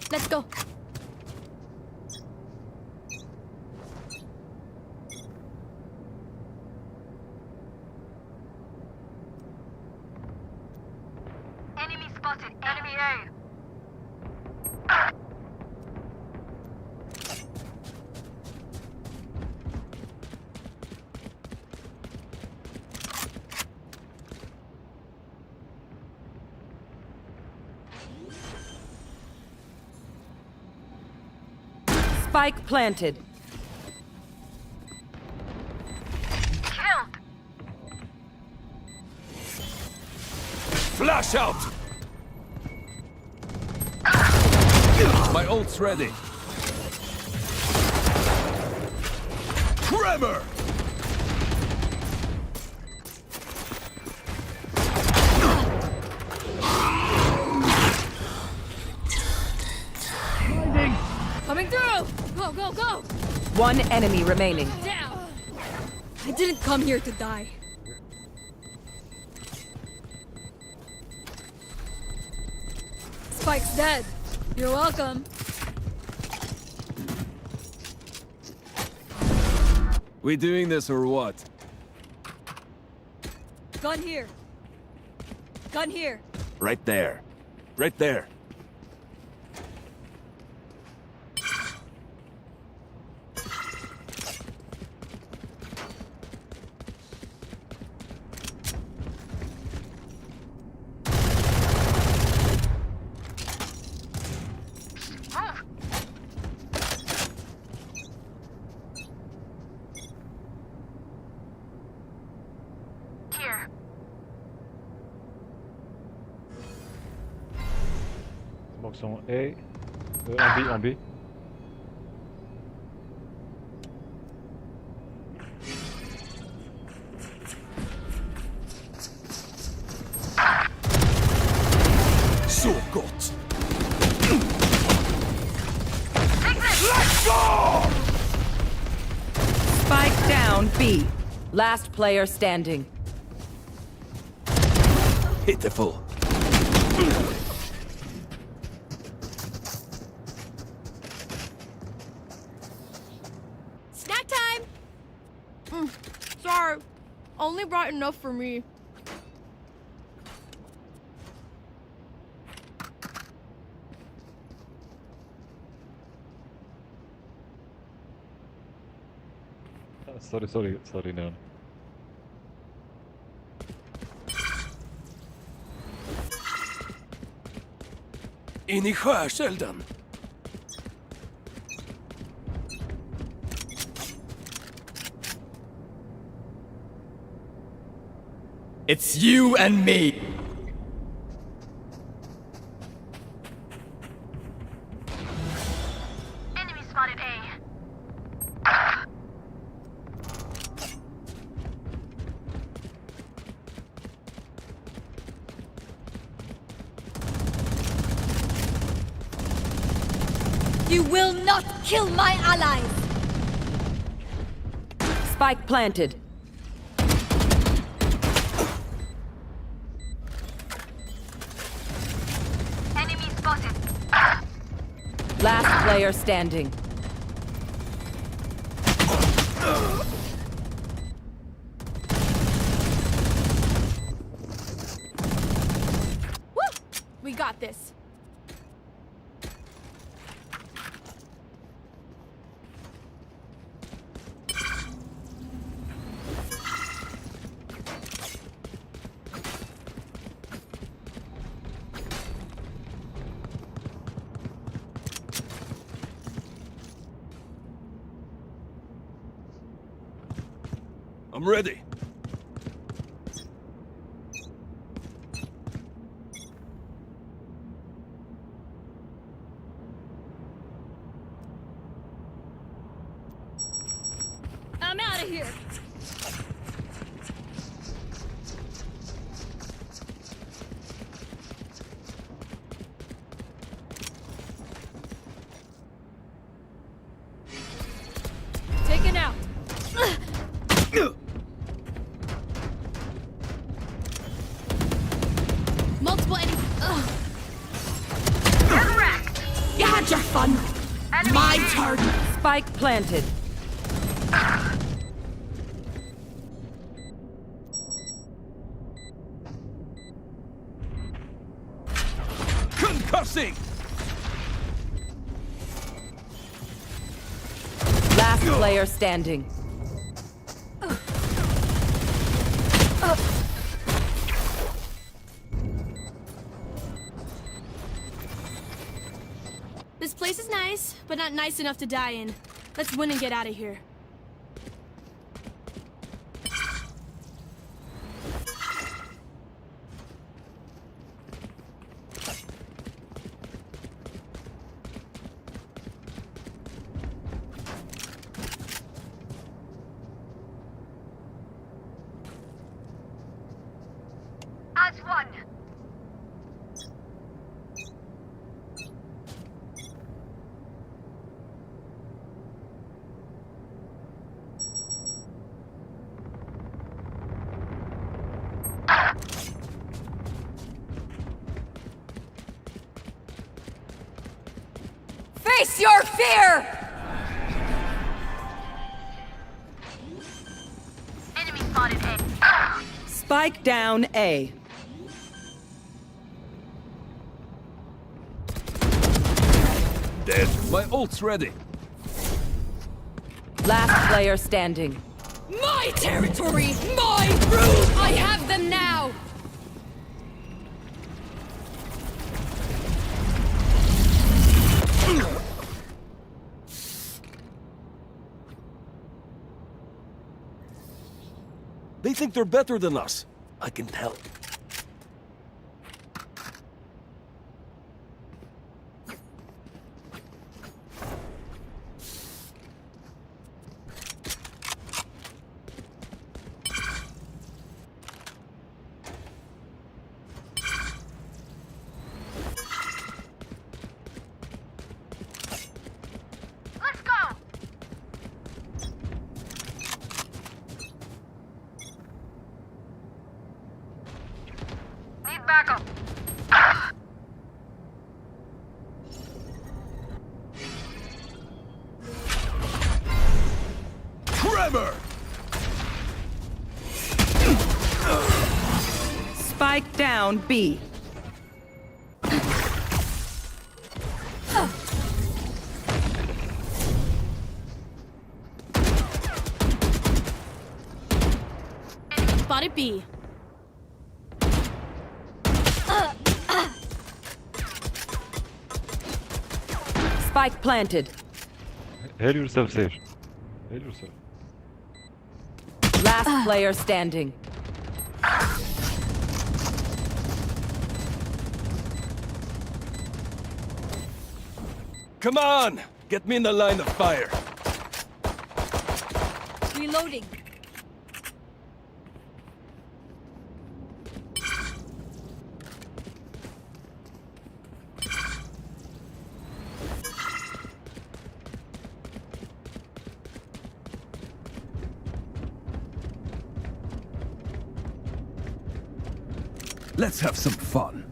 Let's go. Enemy spotted. Enemy A. Spike planted. Killed. Flash out! My ult's ready. Tremor! Coming through. Go, go, go. One enemy remaining. Down. I didn't come here to die. Spike's dead. You're welcome. We doing this or what? Gun here. Gun here. Right there. Right there. Here. Smokes on A. En B. Så gott! Spike down B. Last player standing. Pitiful. Snack time! Sorry. Only brought enough for me. Sorry, Nan. In i skärselden! It's you and me. Enemy spotted A. You will not kill my allies! Spike planted. Enemy spotted. Last player standing. Woo! We got this. I'm ready. I'm out of here. Taken out. Multiple enemies. You had your fun. My turn. Spike planted. Concussing! Last player standing. This place is nice, but not nice enough to die in. Let's win and get out of here. As one. Face your fear! Enemy spotted A. Spike down A. Dead. My ult's ready. Last player standing. My territory! My room! I have them now! They think they're better than us. I can tell. Let's go. Need backup. Trevor! Spike down B. Spotted B. Spike planted. Heal yourself, Sage. Heal yourself. Last player standing. Come on! Get me in the line of fire. Reloading. Let's have some fun.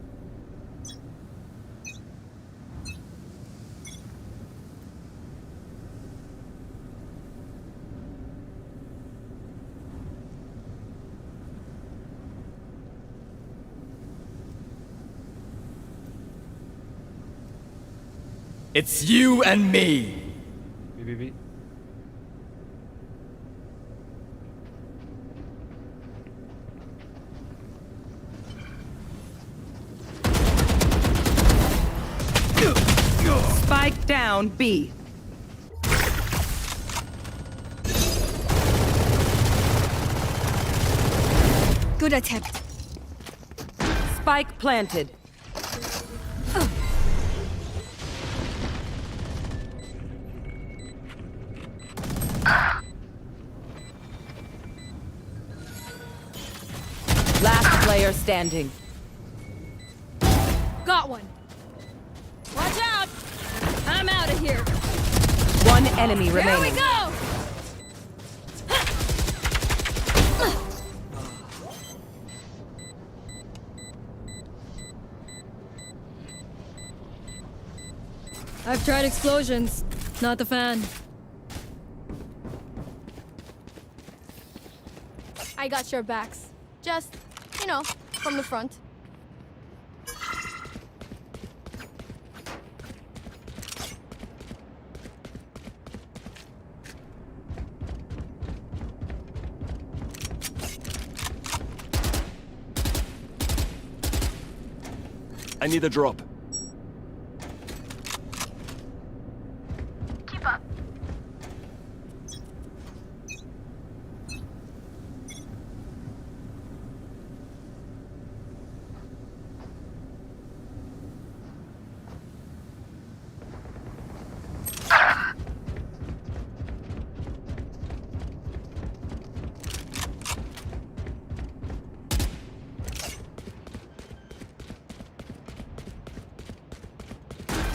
It's you and me. B. Spike down B. Good attempt. Spike planted. Last player standing. Got one. Watch out! I'm out of here. One enemy Here remaining. we go! I've tried explosions. Not the fan. I got your backs. Just, you know, from the front. I need a drop. Keep up.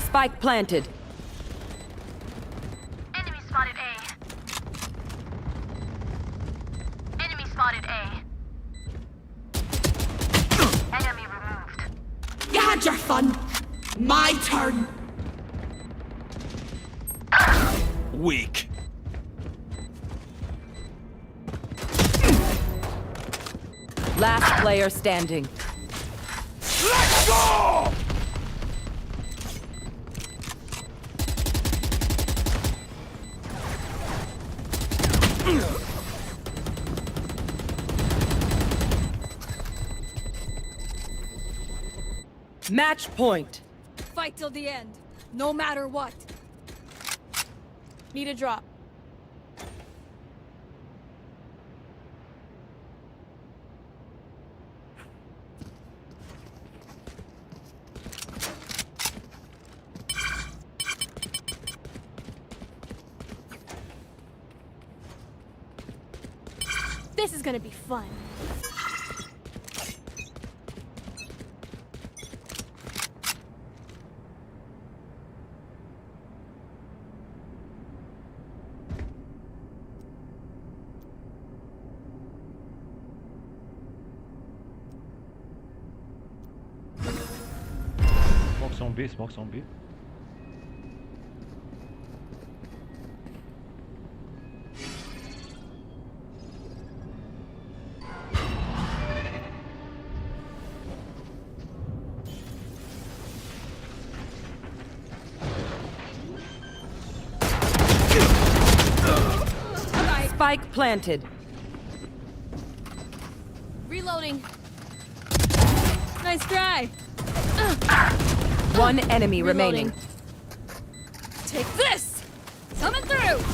Spike planted. Enemy spotted A. Enemy spotted A. Enemy removed. You had your fun. My turn. Weak. Last player standing. Let's go! Match point. Fight till the end. No matter what. Need a drop. This is gonna be fun. Smoke on B. Spike planted. Reloading. Nice try. One enemy remaining. Take this! Coming through!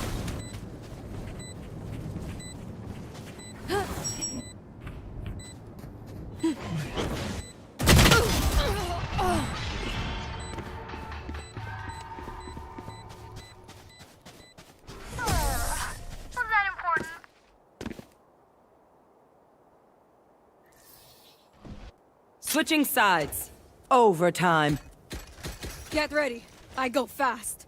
Was that important? Switching sides. Overtime. Get ready. I go fast.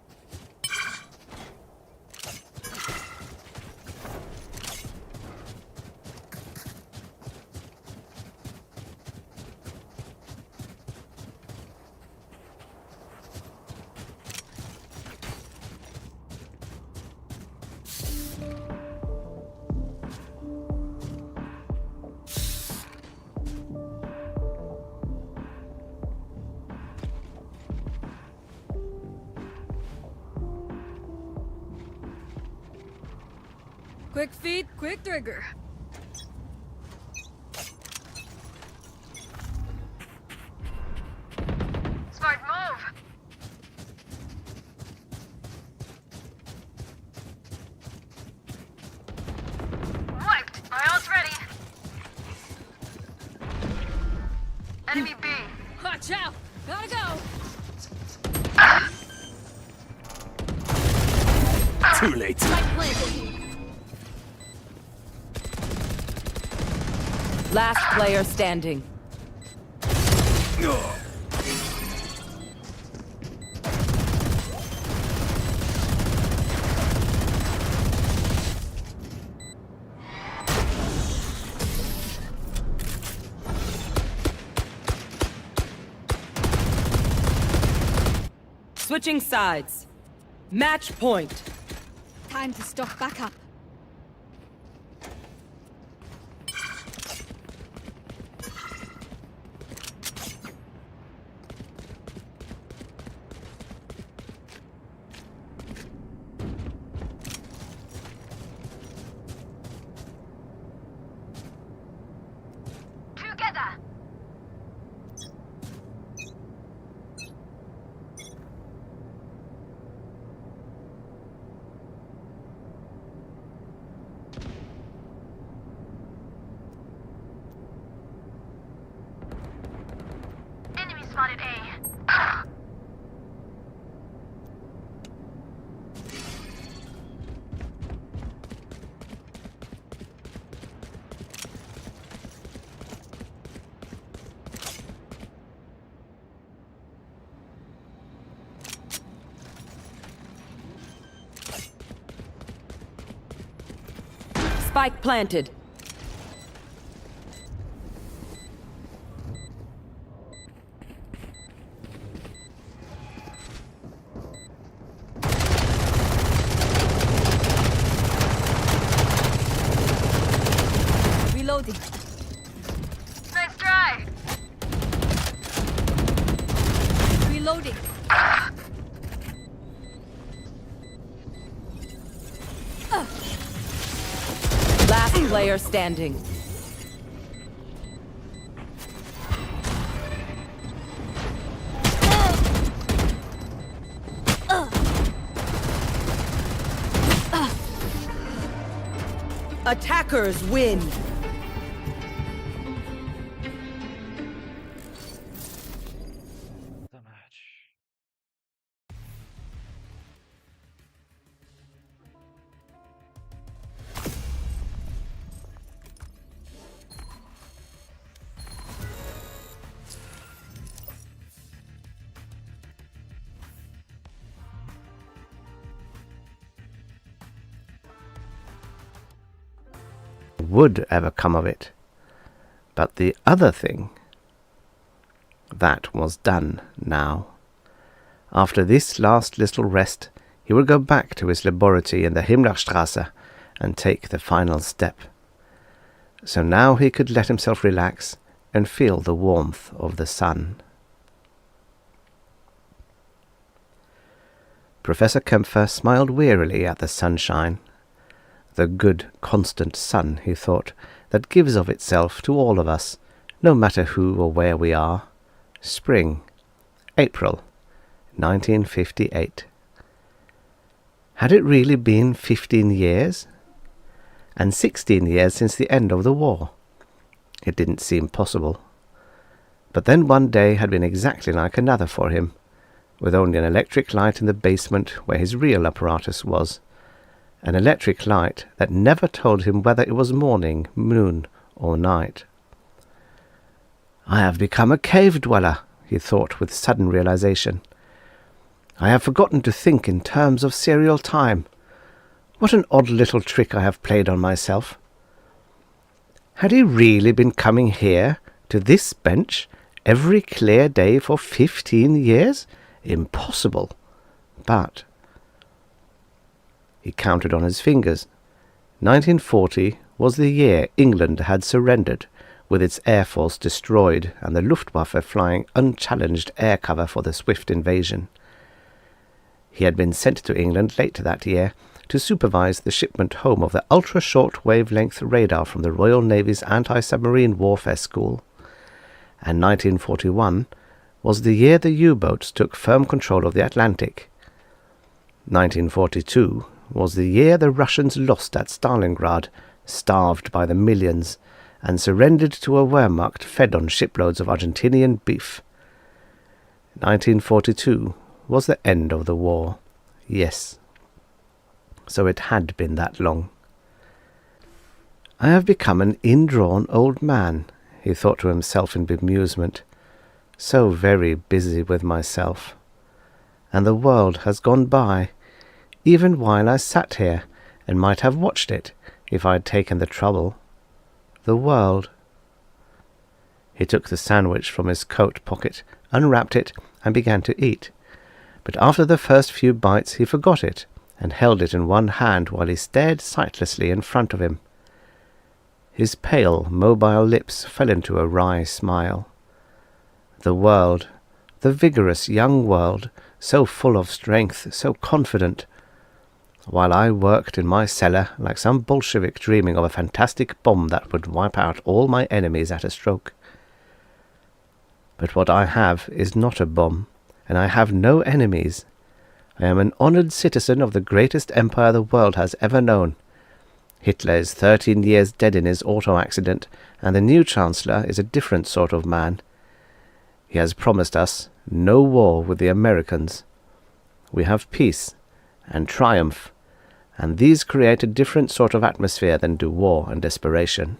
Quick feet, quick trigger. Smart move. Wiped. My ult's ready. Enemy B. Watch out! Gotta go! Too late. Spike planted. Last player standing. Switching sides. Match point. Time to stock back up. Together. Enemy spotted A. Spike planted. Reloading. Nice try. Reloading. Last player standing. Attackers win. The match. Would ever come of it. But the other thing, that was done now. After this last little rest, he would go back to his laboratory in the Himmlerstrasse and take the final step. So now he could let himself relax and feel the warmth of the sun. Professor Kempfer smiled wearily at the sunshine. The good, constant sun, he thought, that gives of itself to all of us, no matter who or where we are. Spring, April, 1958. Had it really been 15 years? And 16 years since the end of the war? It didn't seem possible. But then one day had been exactly like another for him, with only an electric light in the basement where his real apparatus was. An electric light that never told him whether it was morning, noon, or night. I have become a cave dweller, he thought with sudden realization. I have forgotten to think in terms of serial time. What an odd little trick I have played on myself. Had he really been coming here, to this bench, every clear day for 15 years? Impossible. But he counted on his fingers. 1940 was the year England had surrendered, with its air force destroyed and the Luftwaffe flying unchallenged air cover for the swift invasion. He had been sent to England late that year to supervise the shipment home of the ultra-short wavelength radar from the Royal Navy's anti-submarine warfare school. And 1941 was the year the U-boats took firm control of the Atlantic. 1942 was the year the Russians lost at Stalingrad, starved by the millions, and surrendered to a Wehrmacht fed on shiploads of Argentinian beef. 1942 was the end of the war. Yes. So it had been that long. I have become an indrawn old man, he thought to himself in bemusement, so very busy with myself. And the world has gone by, even while I sat here and might have watched it if I had taken the trouble. The world. He took the sandwich from his coat pocket, unwrapped it, and began to eat. But after the first few bites he forgot it, and held it in one hand while he stared sightlessly in front of him. His pale, mobile lips fell into a wry smile. The world, the vigorous young world, so full of strength, so confident, while I worked in my cellar like some Bolshevik dreaming of a fantastic bomb that would wipe out all my enemies at a stroke. But what I have is not a bomb, and I have no enemies. I am an honoured citizen of the greatest empire the world has ever known. Hitler is 13 years dead in his auto accident, and the new Chancellor is a different sort of man. He has promised us no war with the Americans. We have peace and triumph, and these create a different sort of atmosphere than do war and desperation.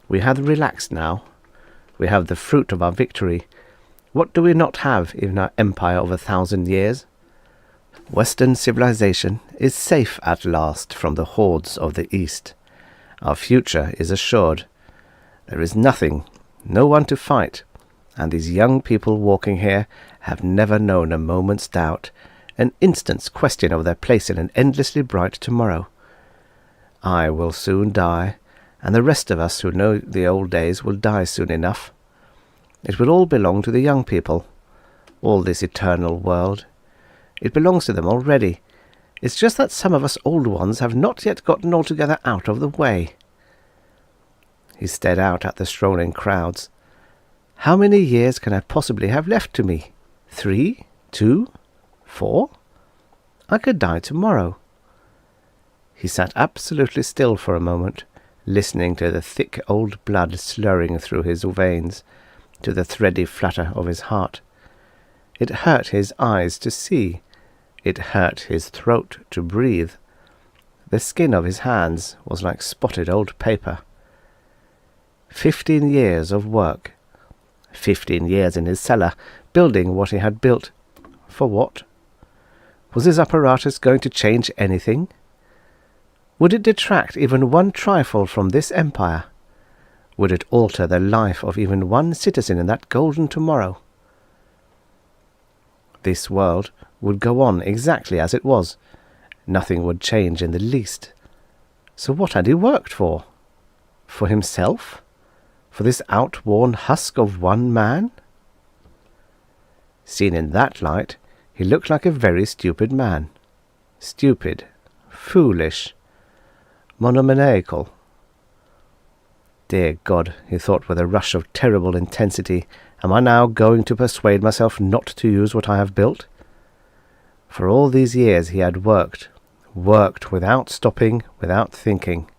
We have relaxed now. We have the fruit of our victory. What do we not have in our empire of 1,000 years? Western civilization is safe at last from the hordes of the East. Our future is assured. There is nothing, no one to fight, and these young people walking here have never known a moment's doubt, an instant's question of their place in an endlessly bright tomorrow. I will soon die, and the rest of us who know the old days will die soon enough. It will all belong to the young people, all this eternal world. It belongs to them already. It's just that some of us old ones have not yet gotten altogether out of the way. He stared out at the strolling crowds. How many years can I possibly have left to me? 3? 2? 4? I could die tomorrow. He sat absolutely still for a moment, listening to the thick old blood slurring through his veins, to the thready flutter of his heart. It hurt his eyes to see. It hurt his throat to breathe. The skin of his hands was like spotted old paper. 15 years of work. 15 years in his cellar, building what he had built. For what? Was his apparatus going to change anything? Would it detract even one trifle from this empire? Would it alter the life of even one citizen in that golden tomorrow? This world would go on exactly as it was. Nothing would change in the least. So what had he worked for? For himself? For this outworn husk of one man? Seen in that light, he looked like a very stupid man. Stupid, foolish, monomaniacal. Dear God, he thought with a rush of terrible intensity, am I now going to persuade myself not to use what I have built? For all these years he had worked without stopping, without thinking.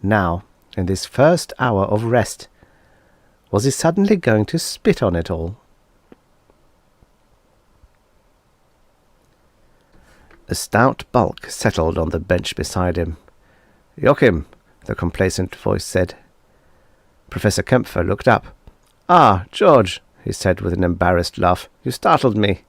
Now, in this first hour of rest, was he suddenly going to spit on it all? A stout bulk settled on the bench beside him. "Joachim," the complacent voice said. Professor Kempfer looked up. "Ah, George," he said with an embarrassed laugh. "You startled me."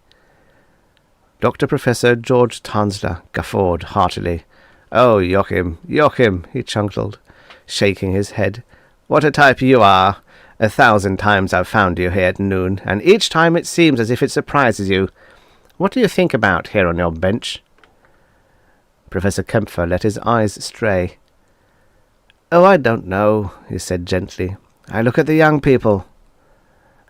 Dr. Professor George Tanzler guffawed heartily. "Oh, Joachim, Joachim," he chuckled, shaking his head. "What a type you are! 1,000 times I've found you here at noon, and each time it seems as if it surprises you. What do you think about here on your bench?" Professor Kempfer let his eyes stray. "Oh, I don't know," he said gently. "I look at the young people."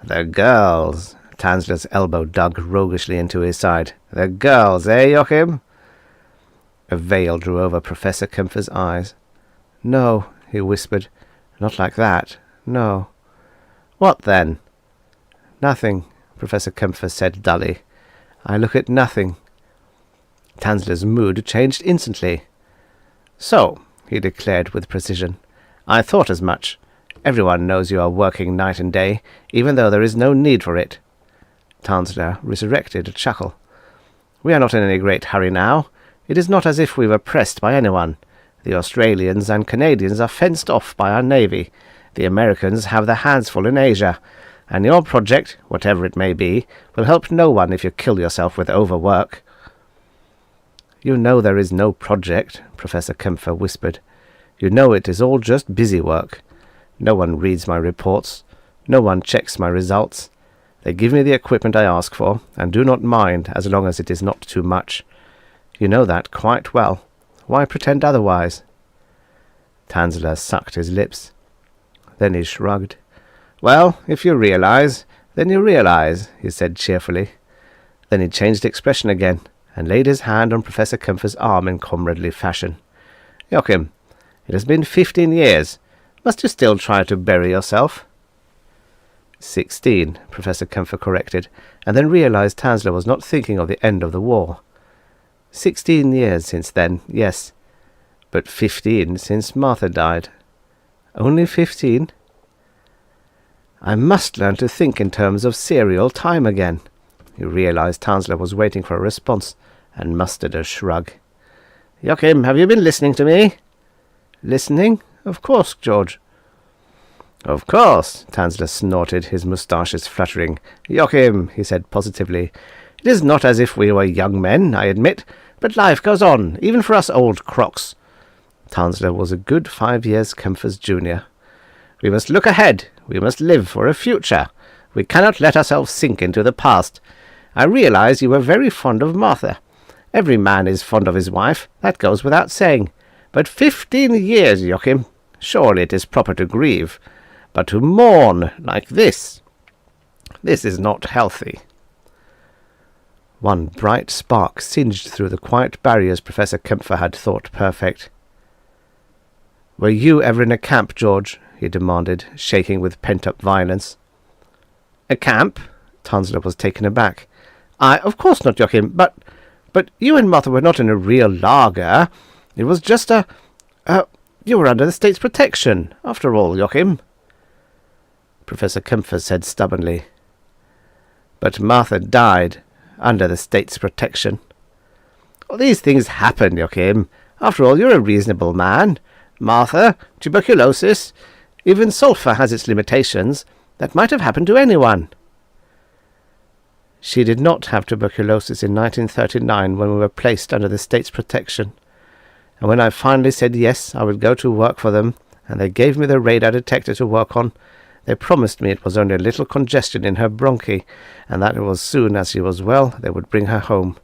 "The girls." Tanzler's elbow dug roguishly into his side. "The girls, eh, Joachim?" A veil drew over Professor Kempfer's eyes. "No," he whispered. "Not like that. No." "What then?" "Nothing," Professor Kempfer said dully. "I look at nothing." Tanzler's mood changed instantly. "So," he declared with precision, I thought as much. Everyone knows you are working night and day, even though there is no need for it. Tansler resurrected a chuckle. We are not in any great hurry now. It is not as if we were pressed by anyone. The Australians and Canadians are fenced off by our navy. The Americans have their hands full in Asia. And your project, whatever it may be, will help no one if you kill yourself with overwork. You know there is no project, Professor Kempfer whispered. You know it is all just busy work. No one reads my reports. No one checks my results. They give me the equipment I ask for, and do not mind as long as it is not too much. You know that quite well. Why pretend otherwise? Tansler sucked his lips. Then he shrugged. Well, if you realize, then you realize, he said cheerfully. Then he changed expression again, and laid his hand on Professor Kempfer's arm in comradely fashion. Joachim, it has been 15 years. Must you still try to bury yourself? 16, Professor Kempfer corrected, and then realized Tansler was not thinking of the end of the war. 16 years since then, yes, but 15 since Martha died. Only 15? I must learn to think in terms of serial time again. He realized Tansler was waiting for a response, and mustered a shrug. Joachim, have you been listening to me? Listening? Of course, George. Of course, Tansler snorted, his moustaches fluttering. Joachim, he said positively, it is not as if we were young men, I admit, but life goes on, even for us old crocs. Tansler was a good 5 years Kempfer's junior. We must look ahead. We must live for a future. We cannot let ourselves sink into the past. I realize you were very fond of Martha. Every man is fond of his wife. That goes without saying. But 15 years, Joachim. Surely it is proper to grieve. But to mourn like this is not healthy. One bright spark singed through the quiet barriers Professor Kempfer had thought perfect. Were you ever in a camp, George? He demanded, shaking with pent-up violence. A camp? Tansler was taken aback. Of course not, Joachim, but you and Martha were not in a real lager. It was just you were under the state's protection, after all, Joachim. Professor Kempfer said stubbornly. But Martha died under the state's protection. Well, these things happen, Joachim. After all, you're a reasonable man. Martha, tuberculosis, even sulphur has its limitations. That might have happened to anyone. She did not have tuberculosis in 1939 when we were placed under the state's protection. And when I finally said yes, I would go to work for them, and they gave me the radar detector to work on, they promised me it was only a little congestion in her bronchi, and that as soon as she was well, they would bring her home.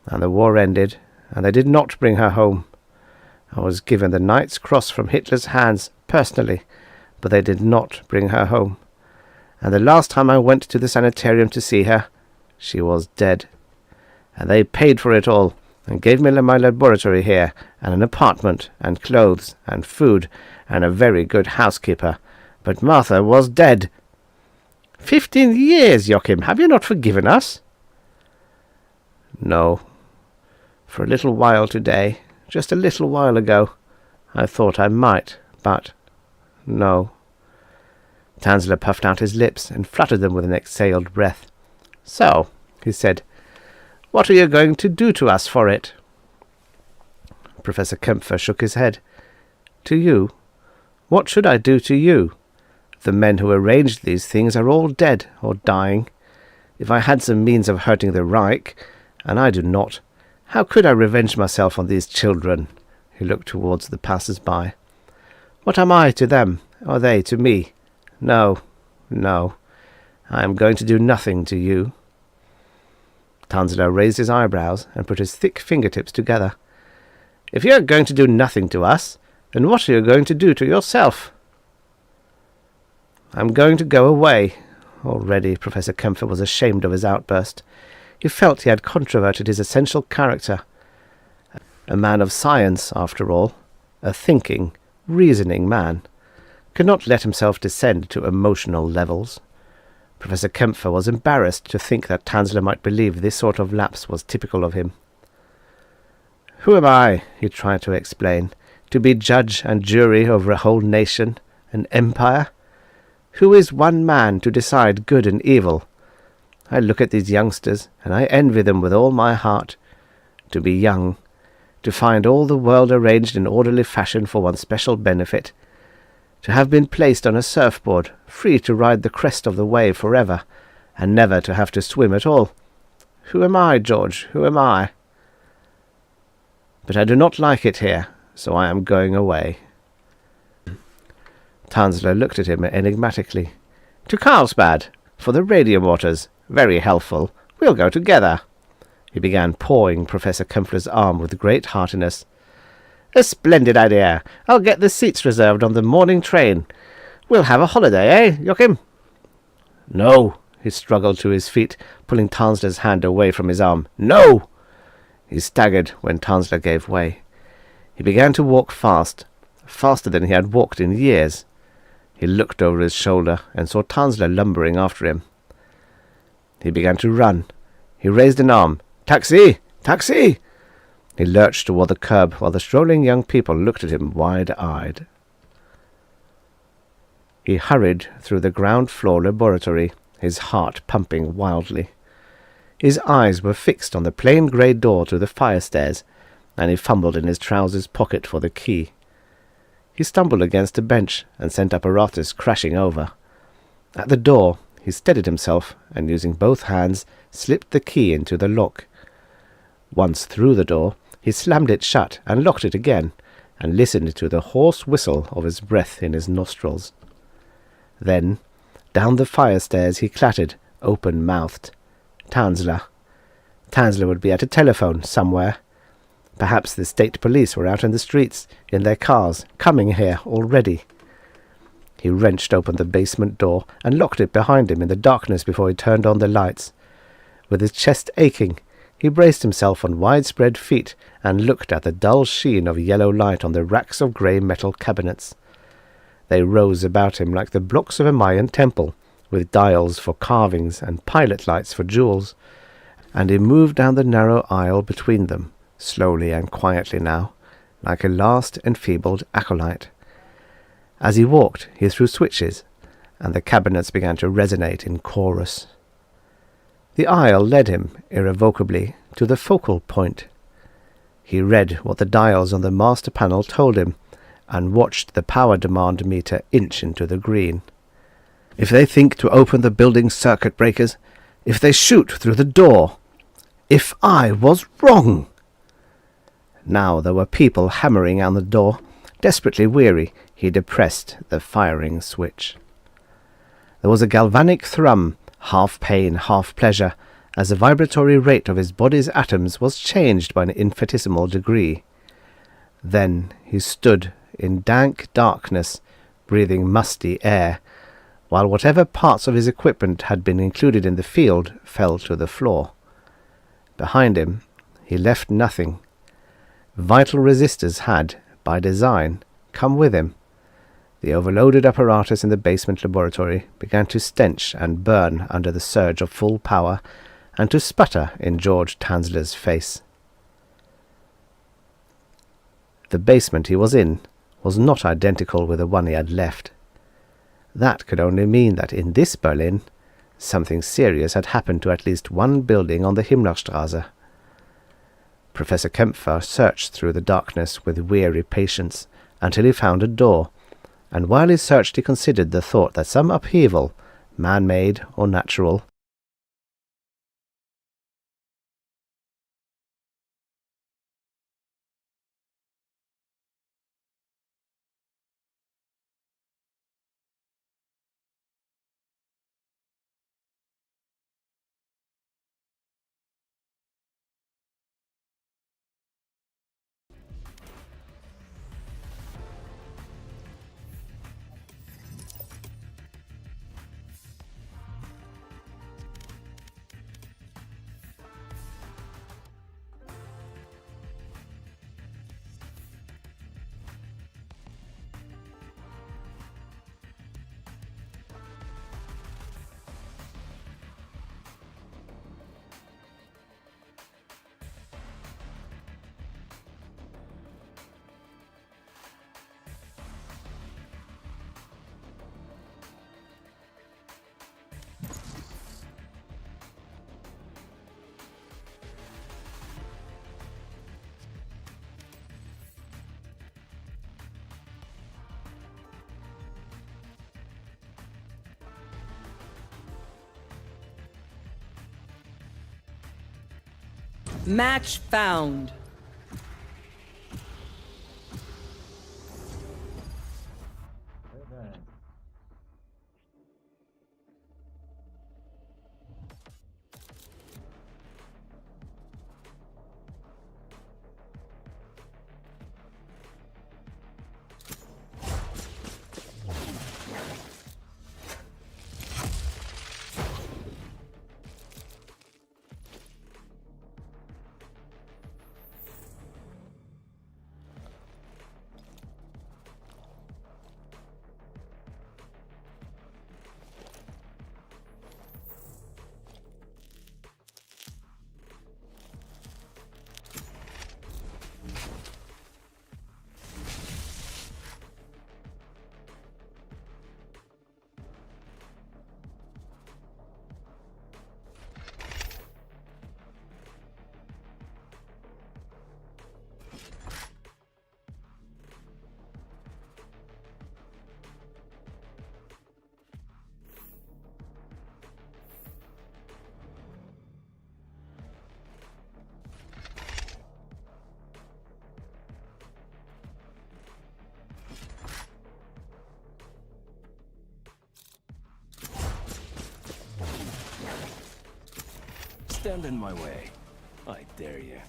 And the war ended, and they did not bring her home. I was given the Knight's Cross from Hitler's hands personally, but they did not bring her home. And the last time I went to the sanitarium to see her, she was dead. And they paid for it all, and gave me my laboratory here, and an apartment, and clothes, and food, and a very good housekeeper. But Martha was dead. 15 years, Joachim, have you not forgiven us? No. For a little while today, just a little while ago, I thought I might, but no. Tansler puffed out his lips and fluttered them with an exhaled breath. So, he said, what are you going to do to us for it? Professor Kempfer shook his head. To you? What should I do to you? The men who arranged these things are all dead or dying. If I had some means of hurting the Reich, and I do not, how could I revenge myself on these children? He looked towards the passers-by. What am I to them, or they to me? No, no, I am going to do nothing to you. Tansler raised his eyebrows and put his thick fingertips together. If you are going to do nothing to us, then what are you going to do to yourself? I'm going to go away. Already Professor Kempfer was ashamed of his outburst. He felt he had controverted his essential character. A man of science, after all, a thinking, reasoning man, could not let himself descend to emotional levels. Professor Kempfer was embarrassed to think that Tansler might believe this sort of lapse was typical of him. Who am I? He tried to explain. To be judge and jury over a whole nation, an empire? Who is one man to decide good and evil? I look at these youngsters, and I envy them with all my heart. To be young, to find all the world arranged in orderly fashion for one's special benefit, to have been placed on a surfboard, free to ride the crest of the wave forever, and never to have to swim at all. Who am I, George? Who am I? But I do not like it here, so I am going away. Tanzler looked at him enigmatically. To Carlsbad, for the radium waters. Very helpful. We'll go together. He began pawing Professor Kempfer's arm with great heartiness. A splendid idea. I'll get the seats reserved on the morning train. We'll have a holiday, eh, Joachim? No. He struggled to his feet, pulling Tanzler's hand away from his arm. No! He staggered when Tanzler gave way. He began to walk fast, faster than he had walked in years. He looked over his shoulder and saw Tanzler lumbering after him. He began to run. He raised an arm. Taxi! Taxi! He lurched toward the curb while the strolling young people looked at him wide-eyed. He hurried through the ground-floor laboratory, his heart pumping wildly. His eyes were fixed on the plain grey door to the fire stairs, and he fumbled in his trousers pocket for the key. He stumbled against a bench and sent apparatus crashing over. At the door, he steadied himself and, using both hands, slipped the key into the lock. Once through the door, he slammed it shut and locked it again, and listened to the hoarse whistle of his breath in his nostrils. Then, down the fire stairs he clattered, open-mouthed. Tanzler. Tanzler would be at a telephone somewhere. Perhaps the state police were out in the streets, in their cars, coming here already. He wrenched open the basement door and locked it behind him in the darkness before he turned on the lights. With his chest aching, he braced himself on widespread feet and looked at the dull sheen of yellow light on the racks of grey metal cabinets. They rose about him like the blocks of a Mayan temple, with dials for carvings and pilot lights for jewels, and he moved down the narrow aisle between them, slowly and quietly now, like a last enfeebled acolyte. As he walked, he threw switches, and the cabinets began to resonate in chorus. The aisle led him, irrevocably, to the focal point. He read what the dials on the master panel told him, and watched the power demand meter inch into the green. If they think to open the building's circuit breakers, if they shoot through the door, if I was wrong! Now there were people hammering on the door. Desperately weary, he depressed the firing switch. There was a galvanic thrum, half pain, half pleasure, as the vibratory rate of his body's atoms was changed by an infinitesimal degree. Then he stood in dank darkness, breathing musty air, while whatever parts of his equipment had been included in the field fell to the floor. Behind him, he left nothing. Vital resistors had, by design, come with him. The overloaded apparatus in the basement laboratory began to stench and burn under the surge of full power, and to sputter in George Tanzler's face. The basement he was in was not identical with the one he had left. That could only mean that in this Berlin, something serious had happened to at least one building on the Himmlerstrasse. Professor Kempfer searched through the darkness with weary patience until he found a door, and while he searched he considered the thought that some upheaval, man-made or natural, Match found. Stand in my way. I dare you.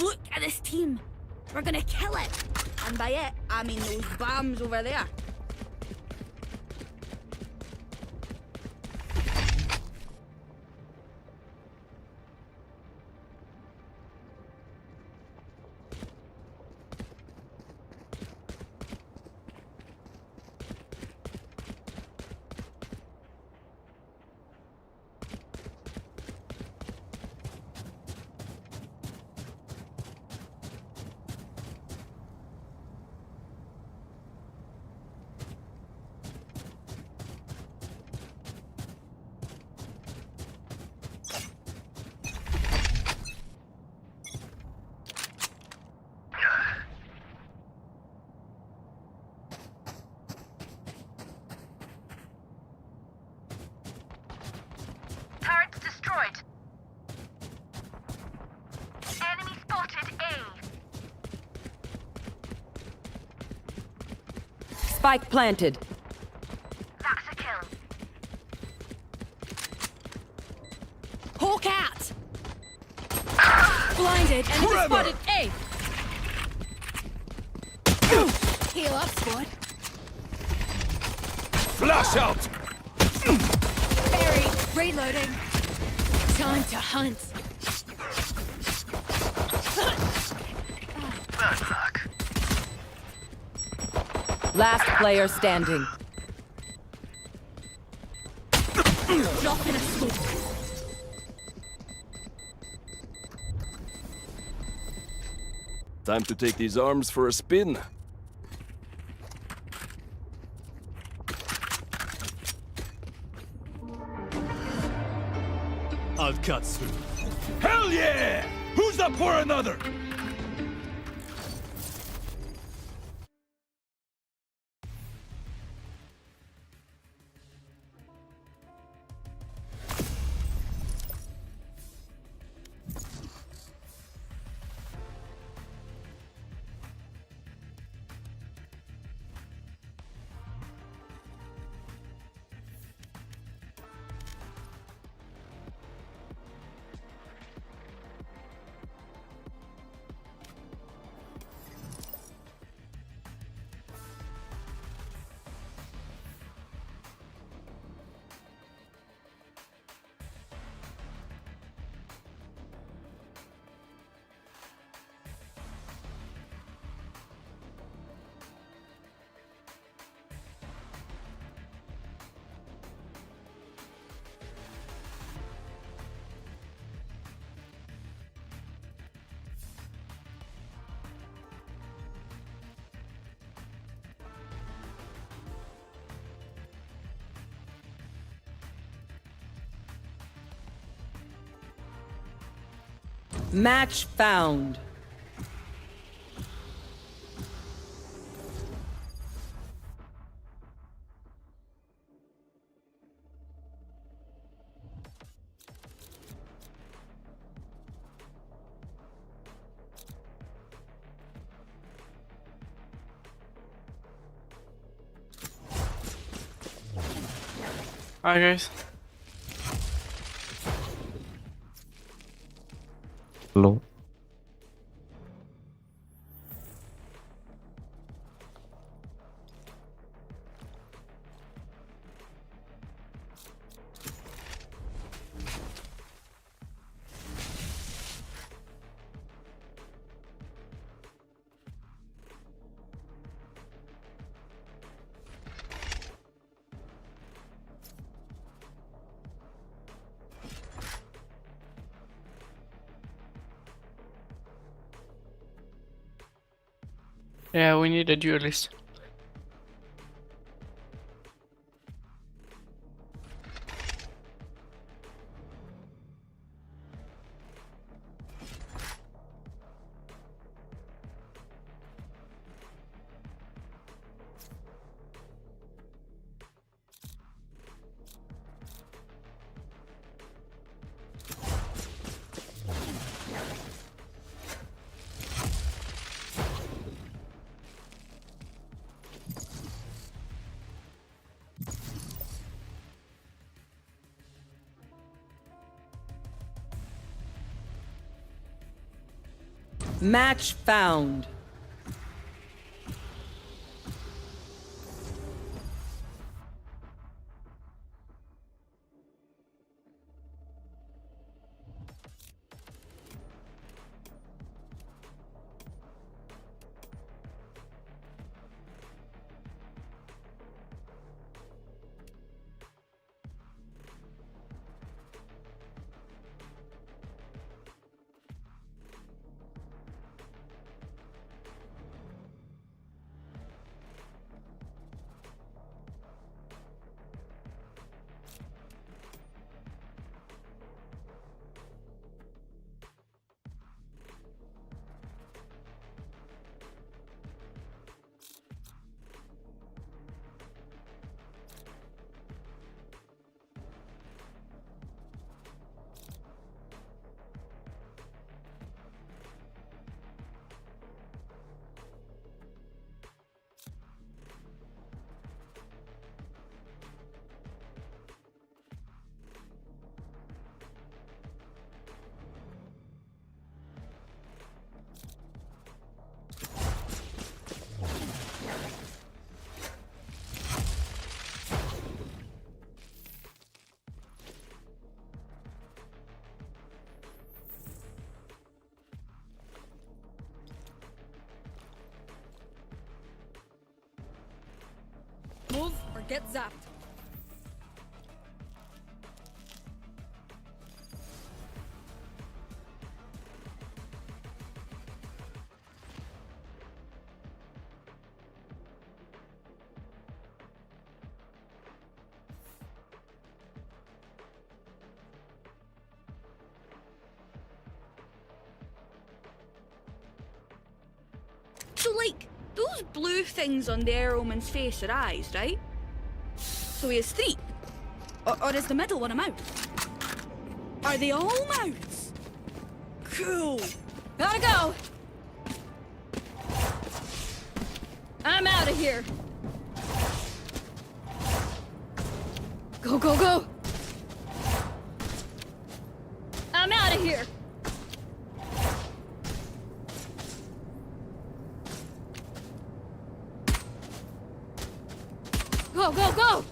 Look at this team. We're gonna kill it. And by it, I mean those bombs over there. Turrets destroyed. Enemy spotted A. Spike planted. That's a kill. Hawk out! Blinded. Enemy spotted A. Heal up, squad. Flash out! Buried. Reloading. Time to hunt. Bad luck. Last player standing. Drop in a smoke. Time to take these arms for a spin. I'll cut through. Hell yeah! Who's up for another? Match found. Hi guys. Hello. Yeah, we need a duelist. Match found. Move or get zapped. So, like, those blue things on the Arrowman's face are eyes, right? So he has three. Or is the middle one a mouth? Are they all mouths? Cool. Gotta go. I'm out of here. Go, go, go. I'm out of here. Go, go, go!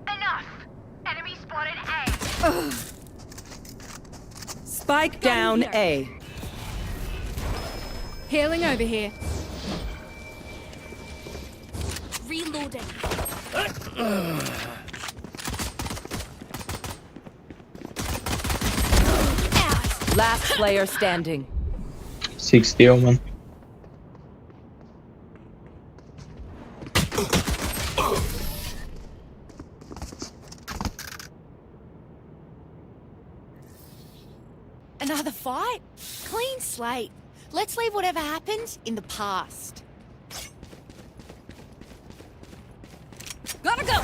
Enough! Enemy spotted A. Spike down A. Healing over here. Reload. Reloading. Last player standing. 60 Omen. Another fight? Clean slate. Let's leave whatever happened in the past. Gotta go!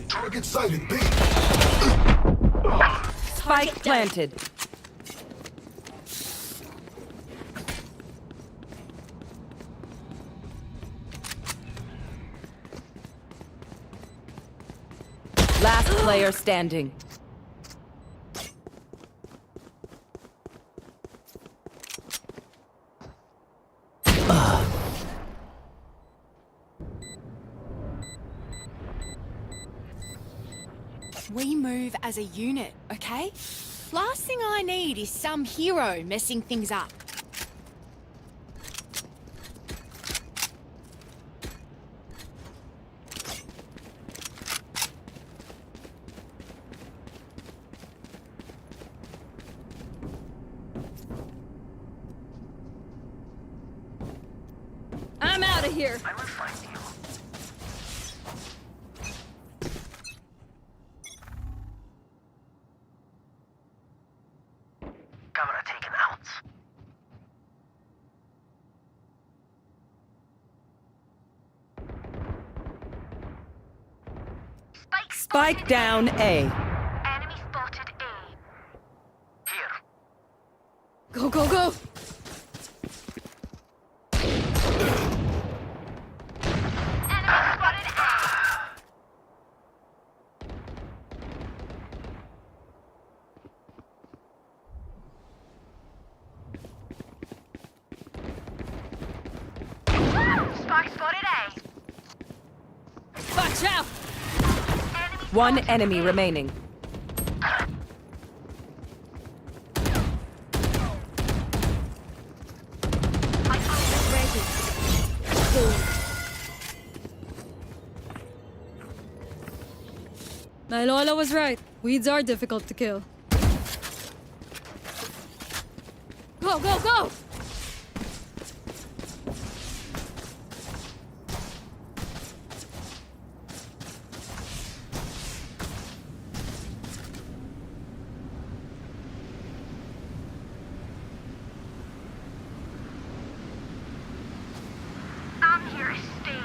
Target sighted, B. Spike planted. Last player standing. We move as a unit, okay? Last thing I need is some hero messing things up. I'm out of here. I will find you. Camera taken out. Spike down A. Enemy spotted A. Here. Go, go, go! Enemy spotted A. Spike spotted A. Watch out! One enemy remaining. Nylola was right. Weeds are difficult to kill. Go, go, go! I'm here to stay.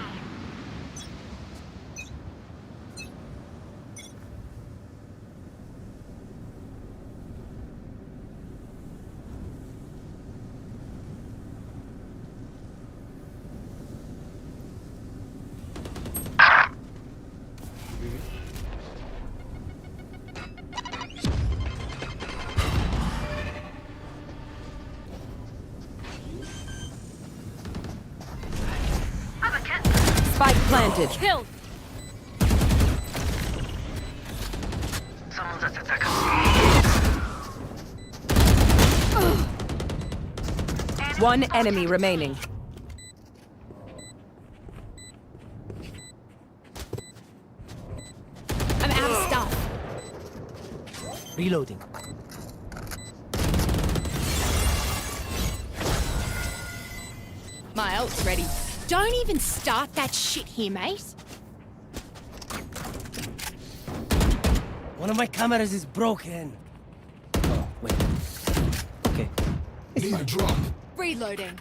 Spike planted. Kill! Someone's at attack. One enemy remaining. I'm out of stuff. Reloading. My ult's ready. Don't even start that shit here, mate. One of my cameras is broken. Oh, wait. Okay. Need a drop. Reloading.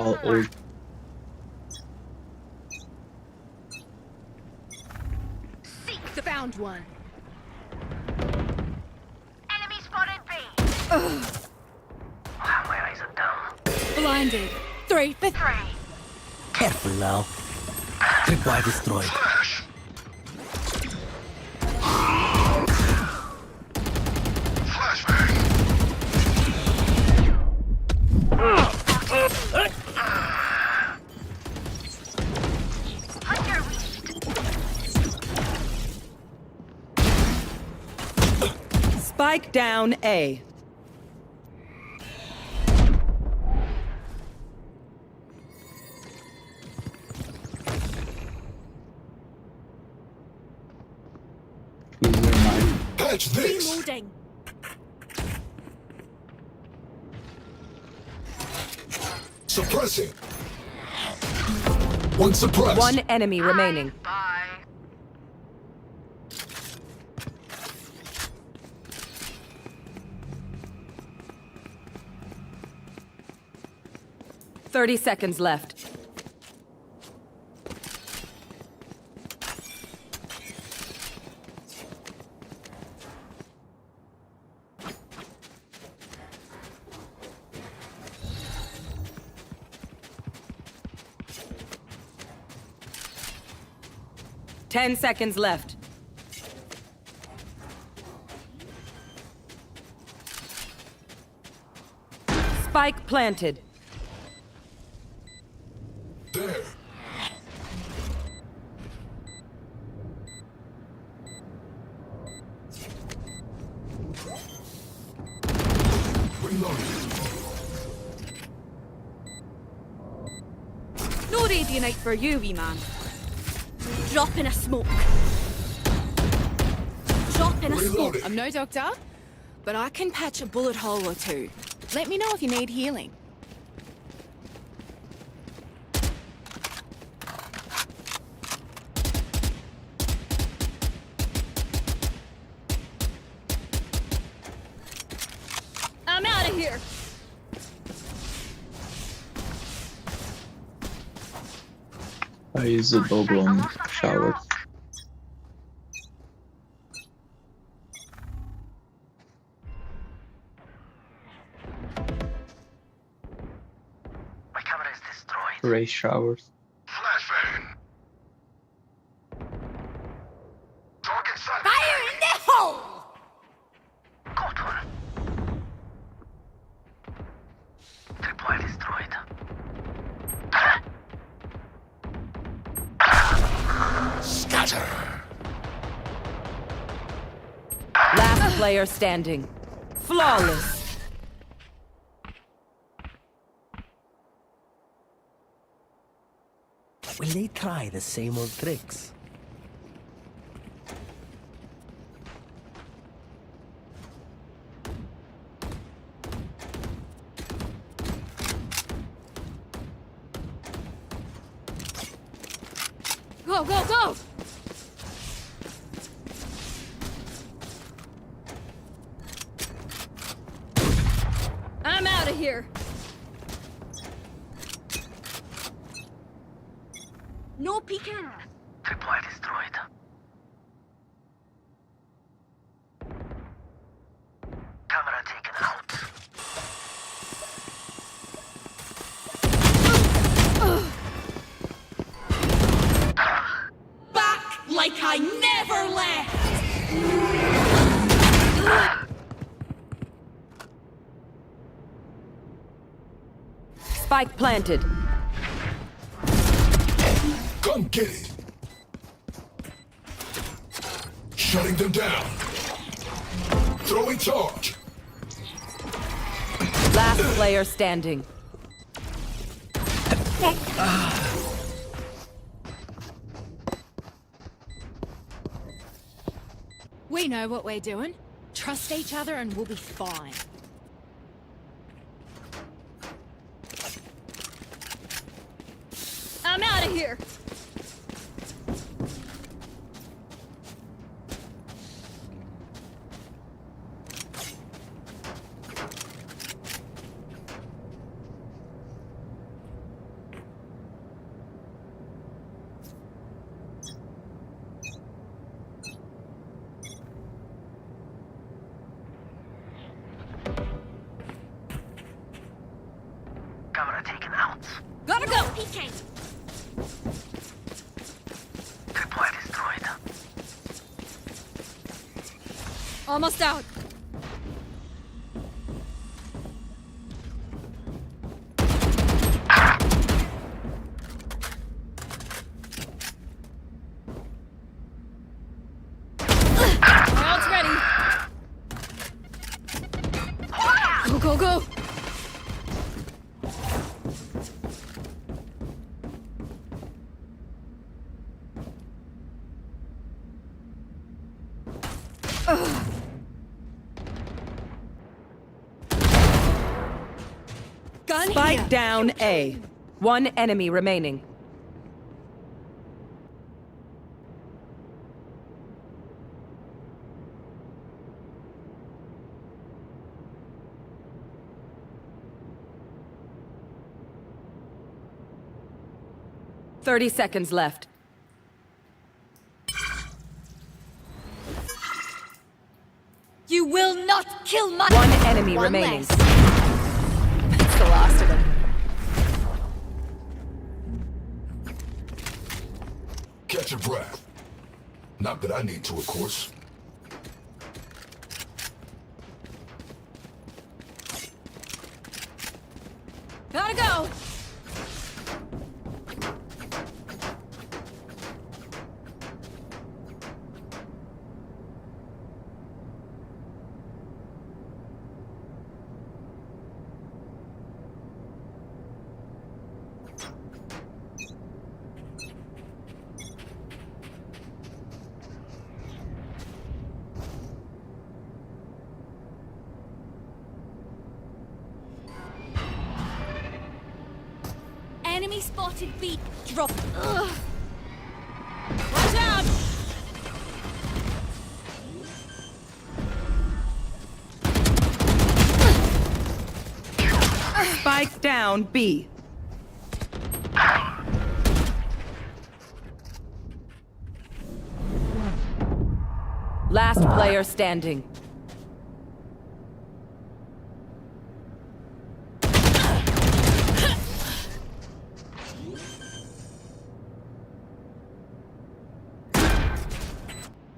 all old. Found one. Enemy spotted B. Wow, my eyes are dumb. Blinded. 3 for 3. Careful now. Tripwire destroyed. Spike down A. Catch this! Reloading. Suppressing. One suppressed. One enemy remaining. Bye. Thirty seconds left. Ten seconds left. Spike planted. There. Reloading. No radionite for you, wee man. Drop in a smoke. Drop in a smoke. I'm no doctor, but I can patch a bullet hole or two. Let me know if you need healing. I'm out of here. I use the bubble on shower. My camera is destroyed. Ray showers. Flashbang. Target sight. Fire in the hole! Good one. Tripwire destroyed. Scatter. Last player standing. Flawless. Will they try the same old tricks? Go, go, go! I'm out of here. No peeking. Tripwire destroyed. Camera taken out. Back like I never left! Spike planted. Come get it. Shutting them down. Throwing charge. Last player standing. We know what we're doing. Trust each other and we'll be fine. I'm out of here. Almost out. My ult's ready. Go, go, go. Gun Spike here. down A. One enemy remaining. Thirty seconds left. You will not kill my— One enemy remaining. Less. That's the last of them. Catch your breath. Not that I need to, of course. Gotta go. Enemy spotted B. Drop. Ugh. Watch out! Spike down B. Last player standing.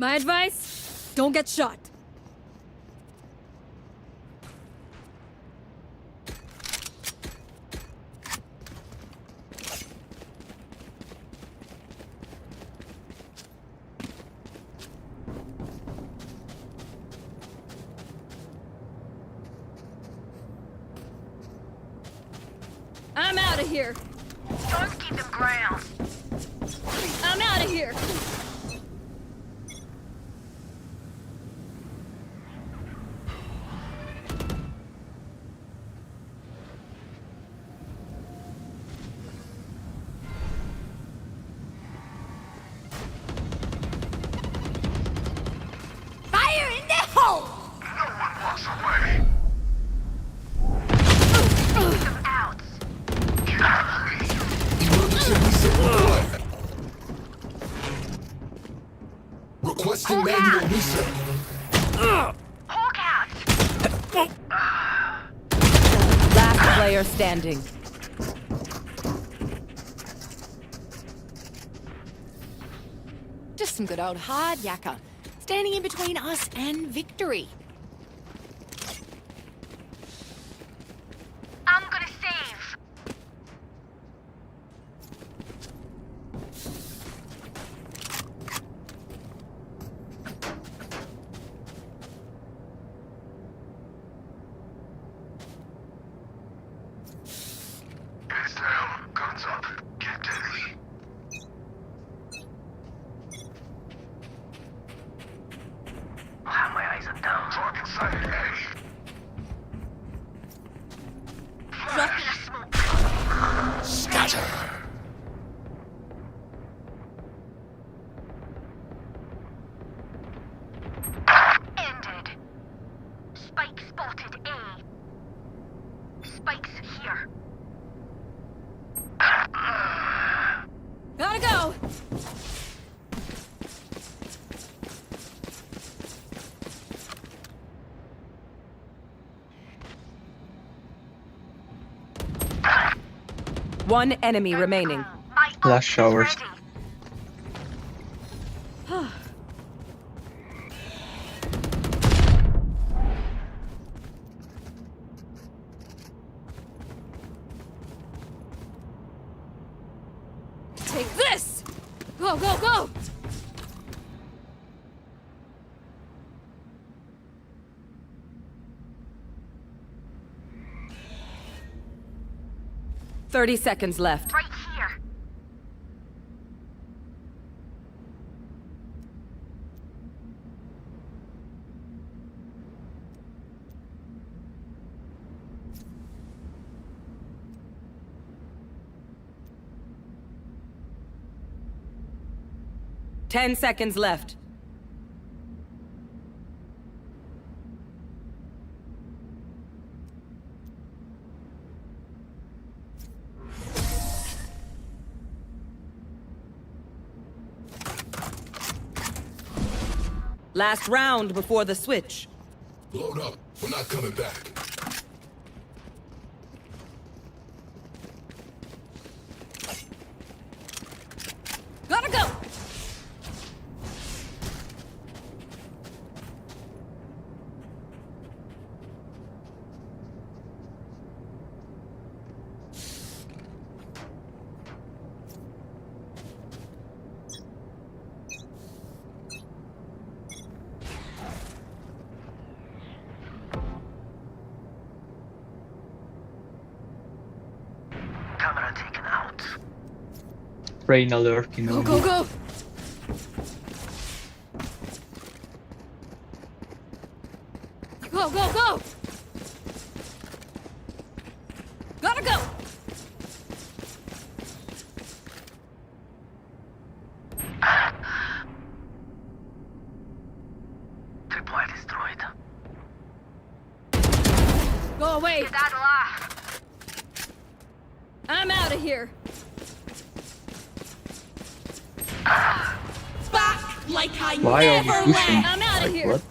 My advice, don't get shot. I'm out of here. Don't keep them ground. I'm out of here. Fire in the hole! No one walks away. Them out. Requesting manual reset. Hawk out. Last player standing. Just some good old hard yakka, standing in between us and victory. I'm gonna save. Heads down, guns up, get deadly. I'll have my eyes on down. Target sighted, A. Drop in a smoke. Scatter. Ended. Spike spotted A. Spike's here. Gotta go. One enemy remaining. My Last showers. ready. 30 seconds left. Right here. Ten seconds left. Last round before the switch. Load up. We're not coming back. Gotta go! Camera taken out. Rain alert, you know. Go, go, go! Go, go, go! Gotta go! Tripwire destroyed. Go away! Get out alive. I'm out of here! Back like I Why are you never pushing? left! I'm out of Like, here! what?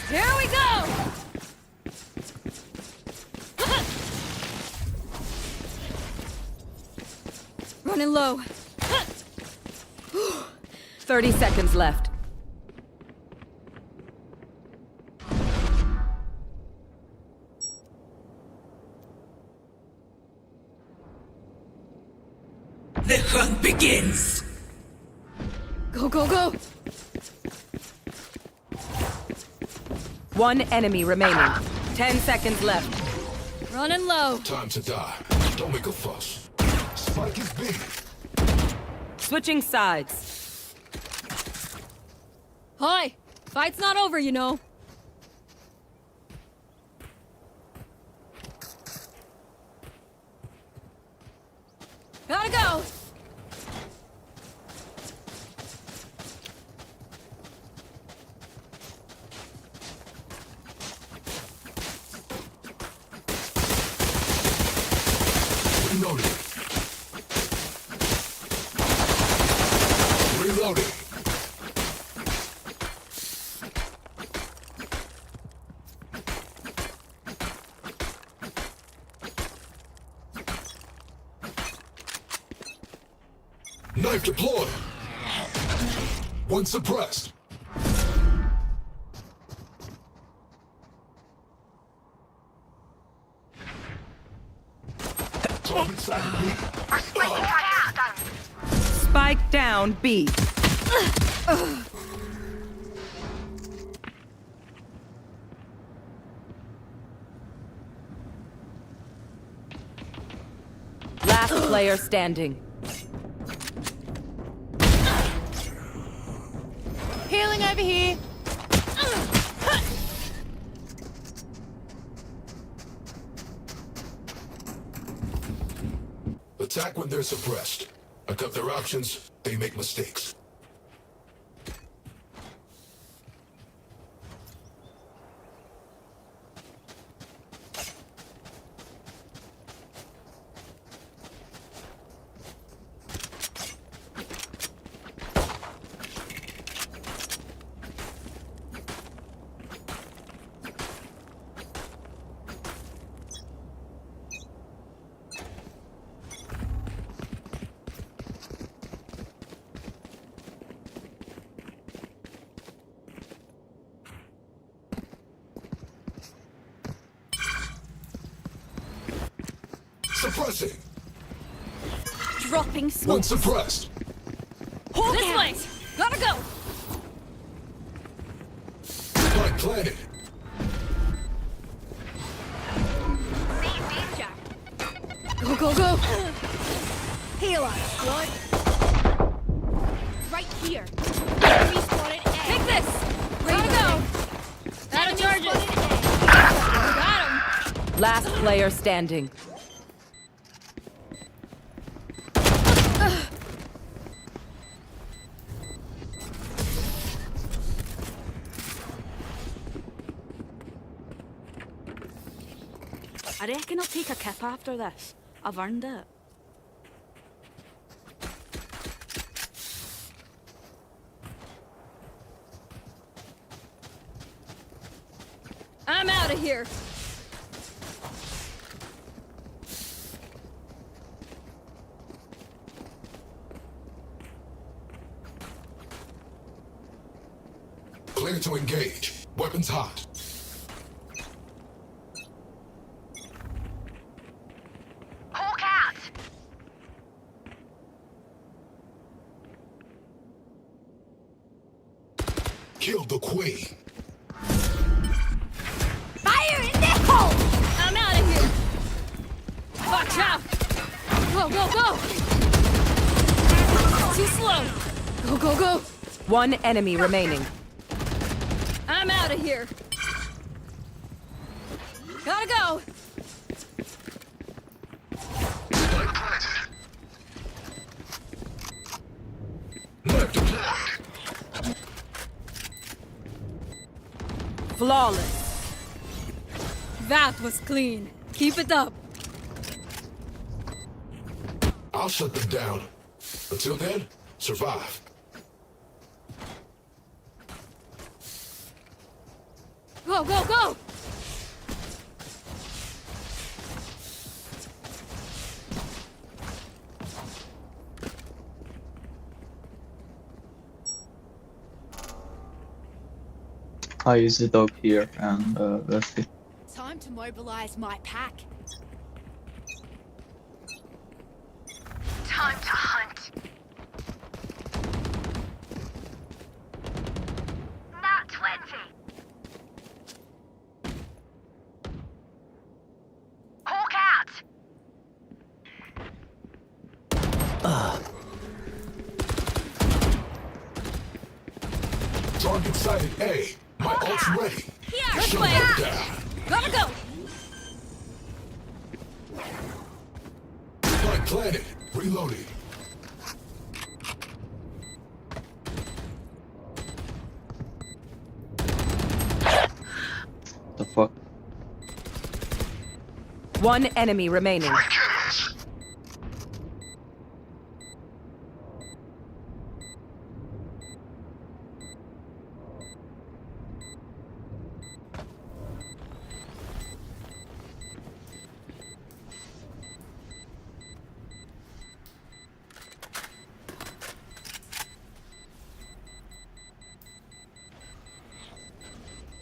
Here we go! Running low. 30 seconds left. The hunt begins! Go, go, go! One enemy remaining. 10 seconds left. Running low. Time to die. Don't make a fuss. Spike is big. Switching sides. Hi! Fight's not over, you know. Gotta go! Reloading. Reloading. Knife deployed. One suppressed. Spike down B. Last player standing. Healing over here. Attack when they're suppressed. I cut their options, they make mistakes. Suppressing. Dropping smoke. One suppressed. Hold this way! Gotta go! Spike planted. Go, go, go! Heal us, blood! Right here! Enemy spotted A! Take this! Gotta go! Out of charges! Got him! Last player standing. I reckon I'll take a kip after this. I've earned it. I'm out of here. Clear to engage. Weapons hot. Hawk out! Kill the queen. Fire in the hole! I'm out of here. Watch out! Go, go, go! Too slow. Go, go, go! One enemy remaining. I'm out of here. Gotta go. Flawless. That was clean. Keep it up. I'll shut them down. Until then, survive. Go, go, go! I use the dog here and that's it. Time to mobilize my pack. Time to hunt. Not 20. Hawk out! Target sighted A. My ult's ready. Here, this Shut way. them down. Gotta go. Spike planted. Reloading. The fuck? One enemy remaining.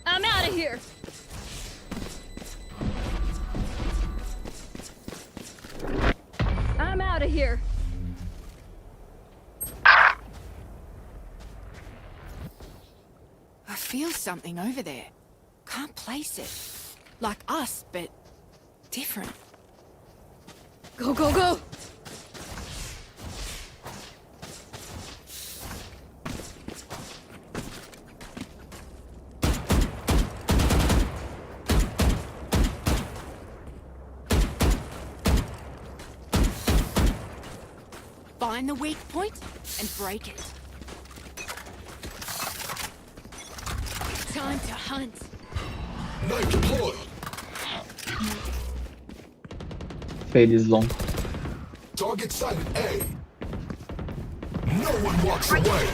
I'm out of here. I'm out of here. I feel something over there. Can't place it. Like us, but different. Go, go, go. Find the weak point and break it. Time to hunt. Knife deployed. Fade is long. Target sighted A. No one walks away.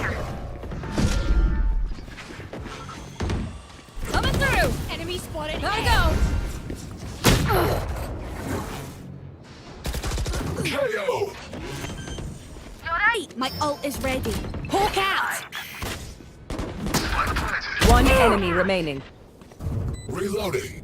Coming through. Enemy spotted. Gotta go. KO. Right, my ult is ready. Hawk out. One enemy remaining. Reloading.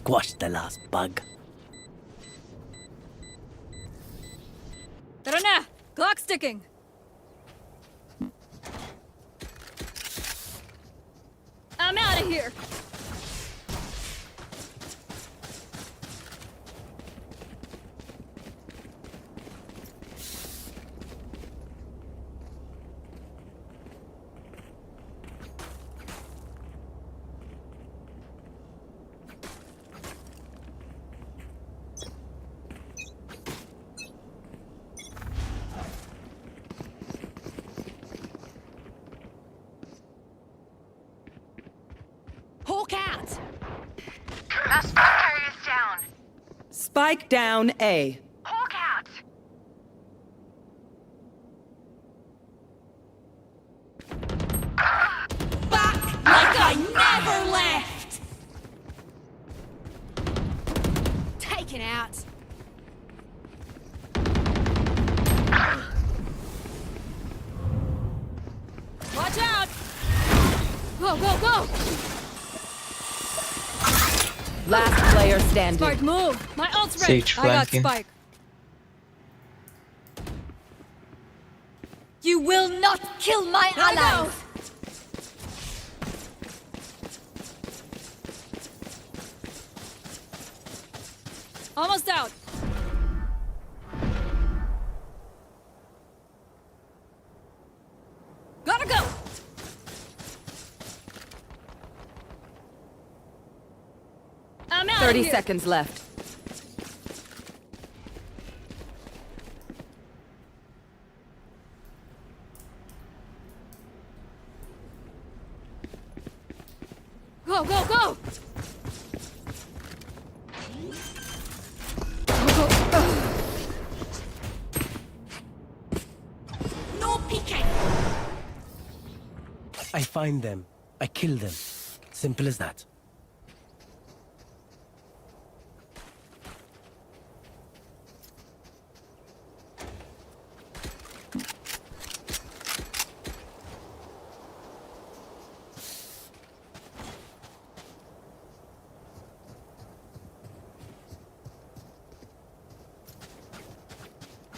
squash the last bug. Drona! Clock sticking! I'm out of here! Hawk out! Our spike carrier's down. Spike down A. Hawk out. Back like I never left! Taken out. Watch out! Go, go, go! Last player standing. Smart move! My ult's ready! Sage I got flanking. Spike. You will not kill my allies! Almost out. Gotta go! I'm out 30 of here. seconds left. Go, go, go! No peeking! I find them. I kill them. Simple as that.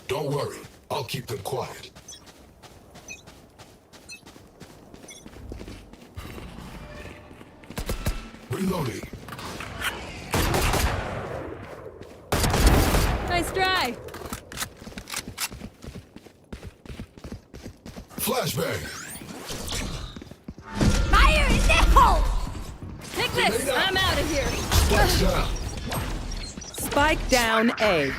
Don't worry, I'll keep them quiet. Reloading. Nice try! Flashbang. Fire in the hole! Take this! I'm out of here! Spike's down. Spike down A.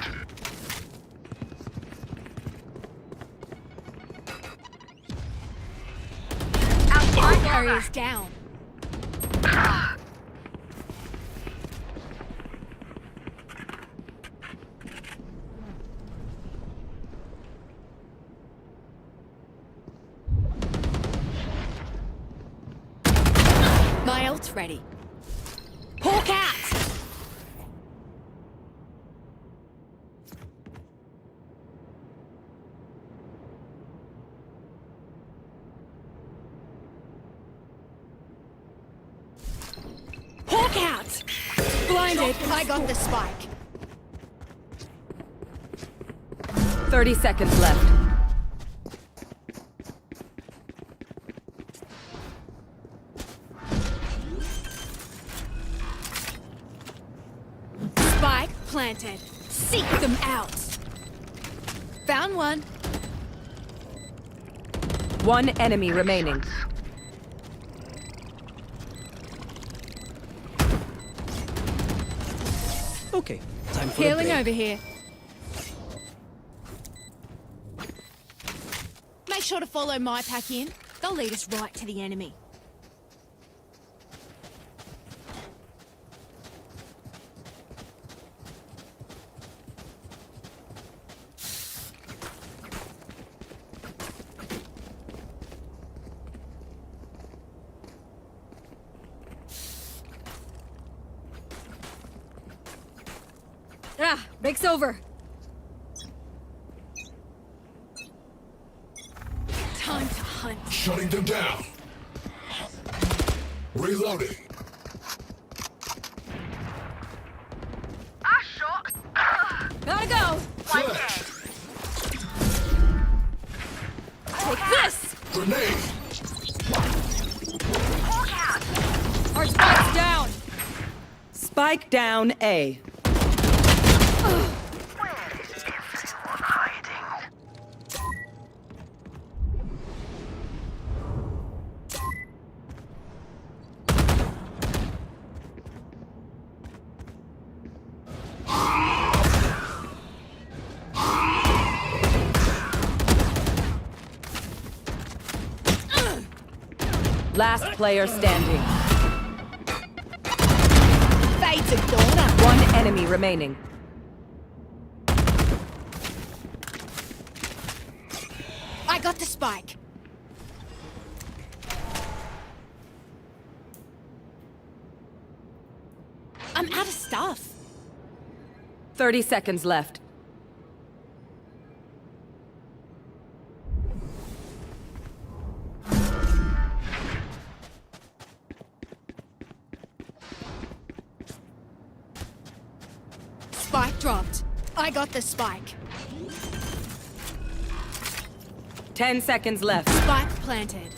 My carrier's down. My ult's ready. Hawk out! Hawk out! Blinded, I got the spike. 30 seconds left. Spike planted. Seek them out. Found one. One enemy remaining. Okay, time for Healing a break. over here. Make sure to follow my pack in. They'll lead us right to the enemy. Ah, break's over. Time to hunt. Shutting them down. Reloading. Grenade! Our spike's down. Spike down A. Last player standing. Fate's a corner. One enemy remaining. I got the spike. I'm out of stuff. 30 seconds left. Spike dropped. I got the spike. 10 seconds left. Spike planted.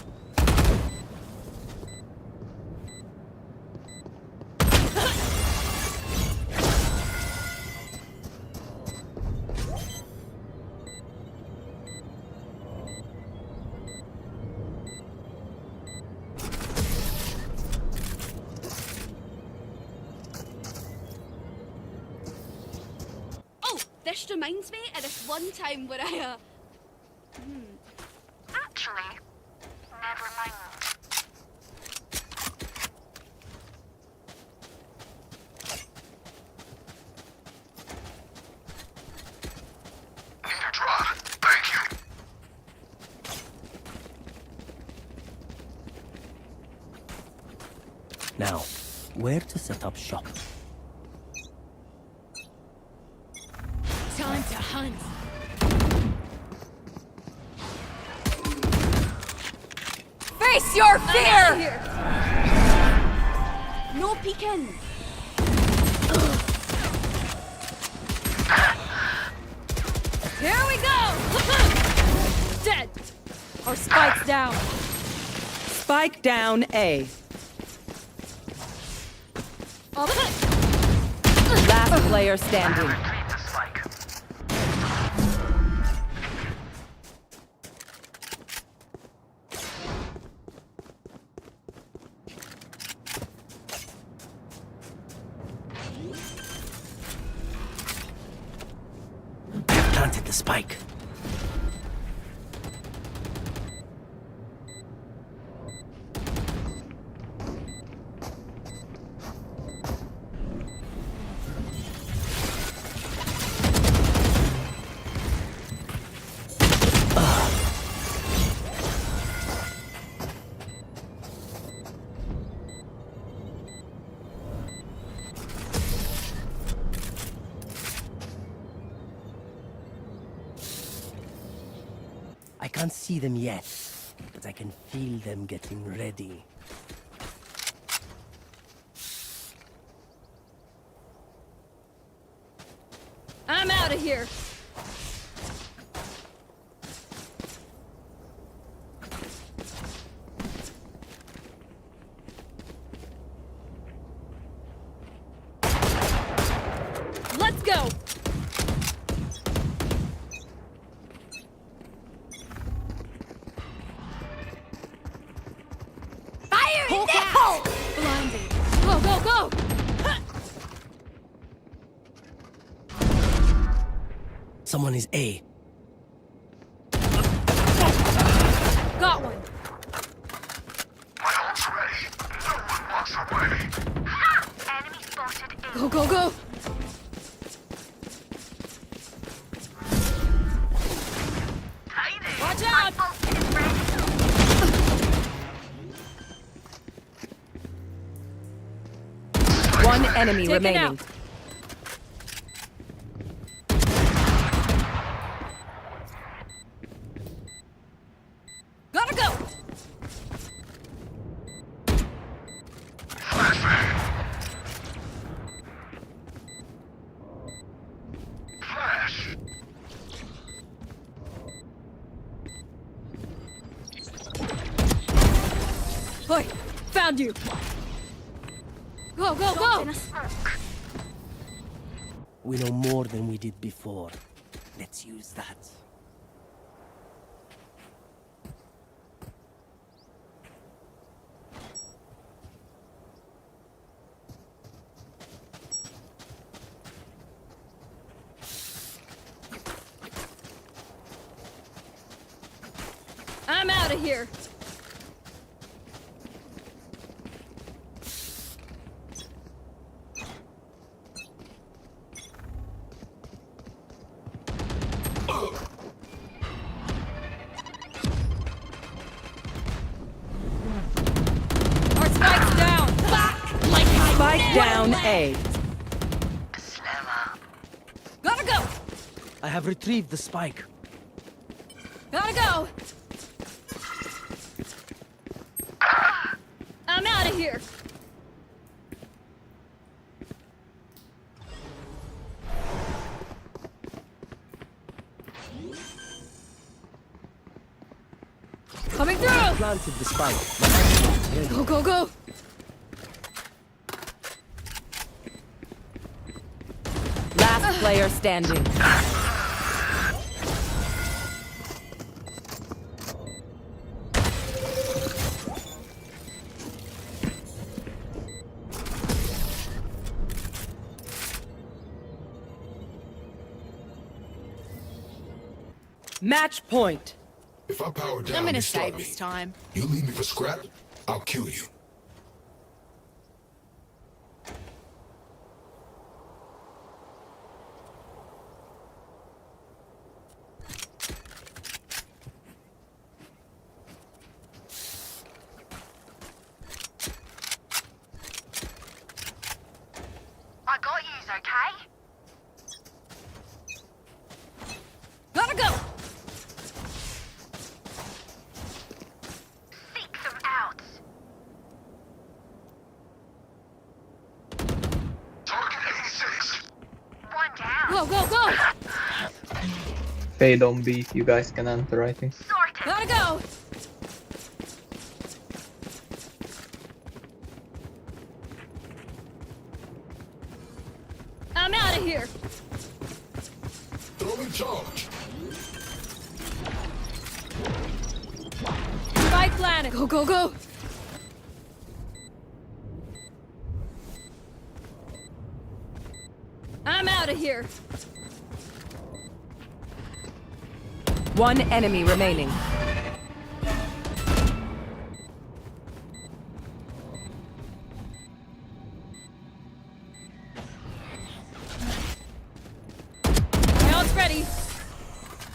This reminds me of this one time where I, Actually, never mind. Need a drop. Thank you. Now, where to set up shop? Time to hunt. Face your fear! no peeking. Here we go! Dead! Our spike's down. Spike down A. Last player standing. I've planted the spike. I can't see them yet, but I can feel them getting ready. I'm out of here. Let's go. Fire in the hole! Blinded. Go, go, go! Someone is A. Got one. My ult's ready. No one walks away. Enemy spotted A. Go, go, go! Watch out! One enemy Take it remaining. out. Gotta go! Flash. Oi, found you. Go, go, go! We know more than we did before. Let's use that. I'm out of here. Our spike's down. Fuck! Like I Spike down A. Gotta go. I have retrieved the spike. Gotta go. I'm out of here. Coming through. Planted the spike. Go, go, go. Last player standing. Match point. If I power down, I'm gonna you save start me. this time. You leave me for scrap, I'll kill you. I got yous, okay? Gotta go. Seek them out. Target 86. One down. Go, go, go. Fade on B. You guys can enter, I think. Sorted. Gotta go. I'm out of here. Throw in charge. Spike planet. Go, go, go. I'm out of here. One enemy remaining. Now it's ready.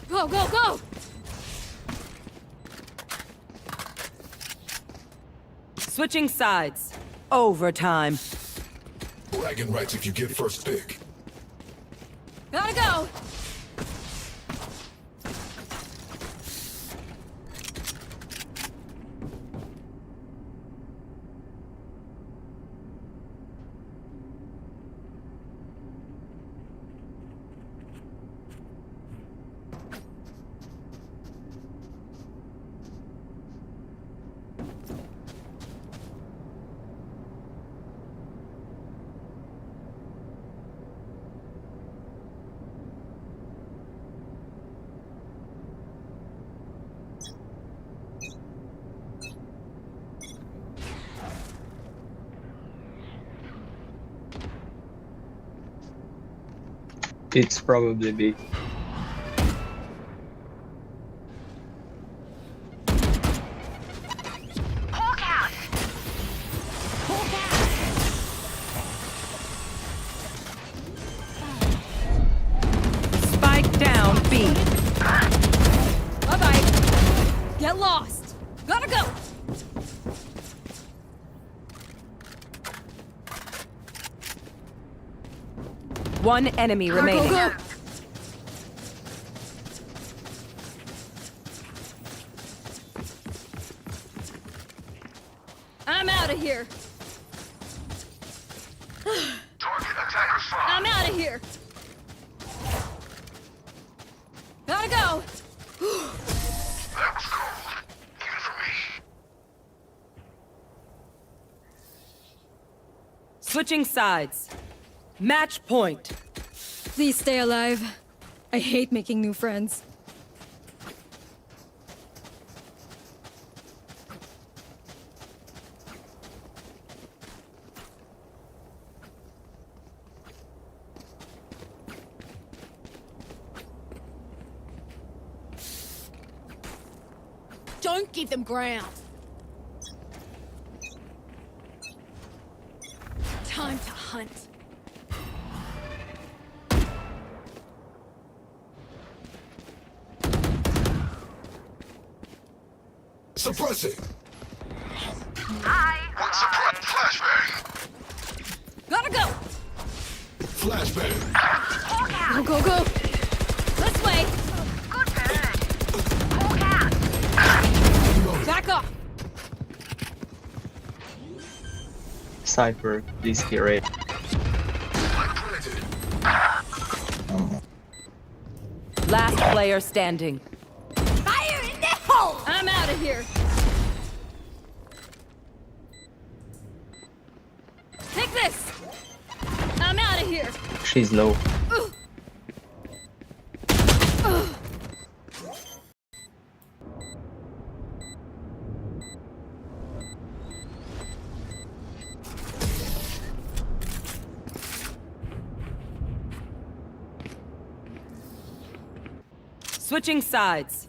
Go, go, go. Switching sides. Overtime. Bragging rights if you get first pick. Gotta go. It's probably B. Hawk out. Spike down B. Bye-bye. Get lost. Gotta go. One enemy remaining. Go, go. I'm out of here. Target attacker spot. I'm out of here. Gotta go. That was cold. Even for me. Switching sides. Match point. Please stay alive. I hate making new friends. Don't give them ground. Time to hunt. Suppressing. One suppressed. Flashbang. Gotta go. Flashbang. Go, go, go. This way. Good bird. Hawk out. Back off. Cypher, please get ready. Last player standing. Fire in the hole. I'm out of here. Take this. I'm out of here. She's low. Switching sides.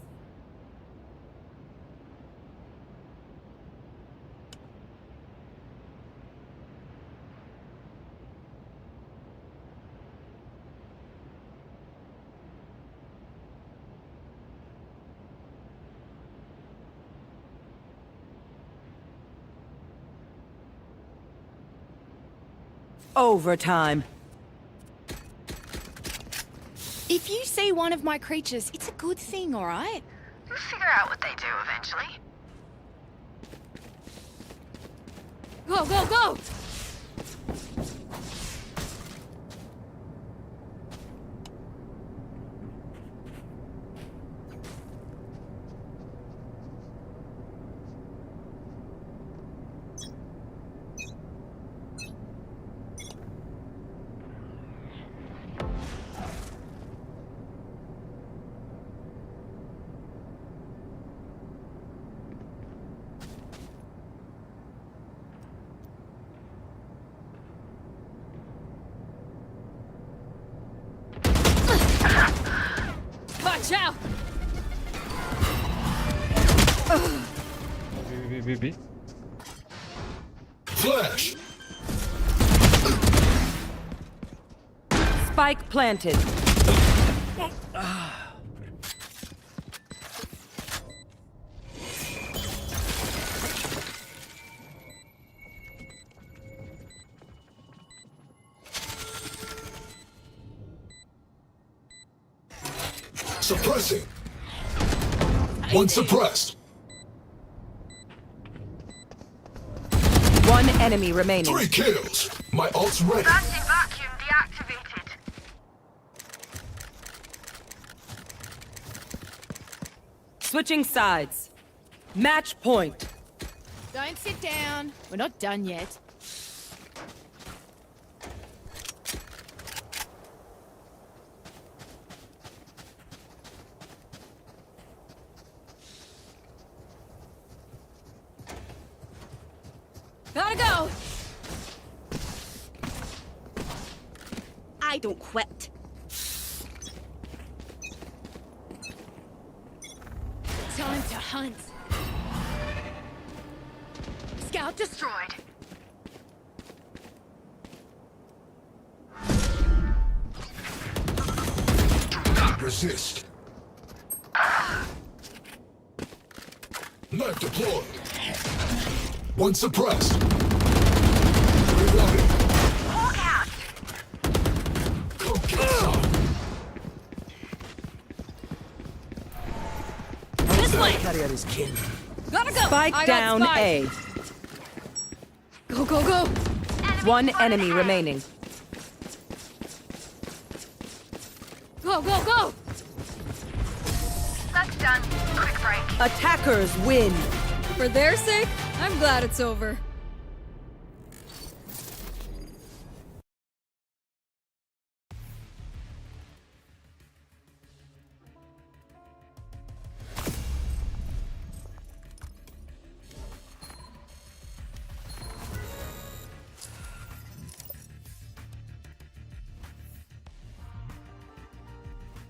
Overtime. If you see one of my creatures, it's a good thing, all right? We'll figure out what they do eventually. Go, go, go! Watch out! B. Flash. Spike planted. Suppressing. One suppressed. One enemy remaining. 3 kills. My ult's ready. Fancy vacuum deactivated. Switching sides. Match point. Don't sit down. We're not done yet. Gotta go! I don't quit. Time to hunt. Scout destroyed. Do not resist. Knife deployed. One suppressed. Reloading. Hawk out. Come get some. This way! Carrier is killed. Gotta go! Spike I got down spike. A. Go, go, go! One enemy remaining. Go, go, go! That's done. Quick break. Attackers win. For their sake, I'm glad it's over.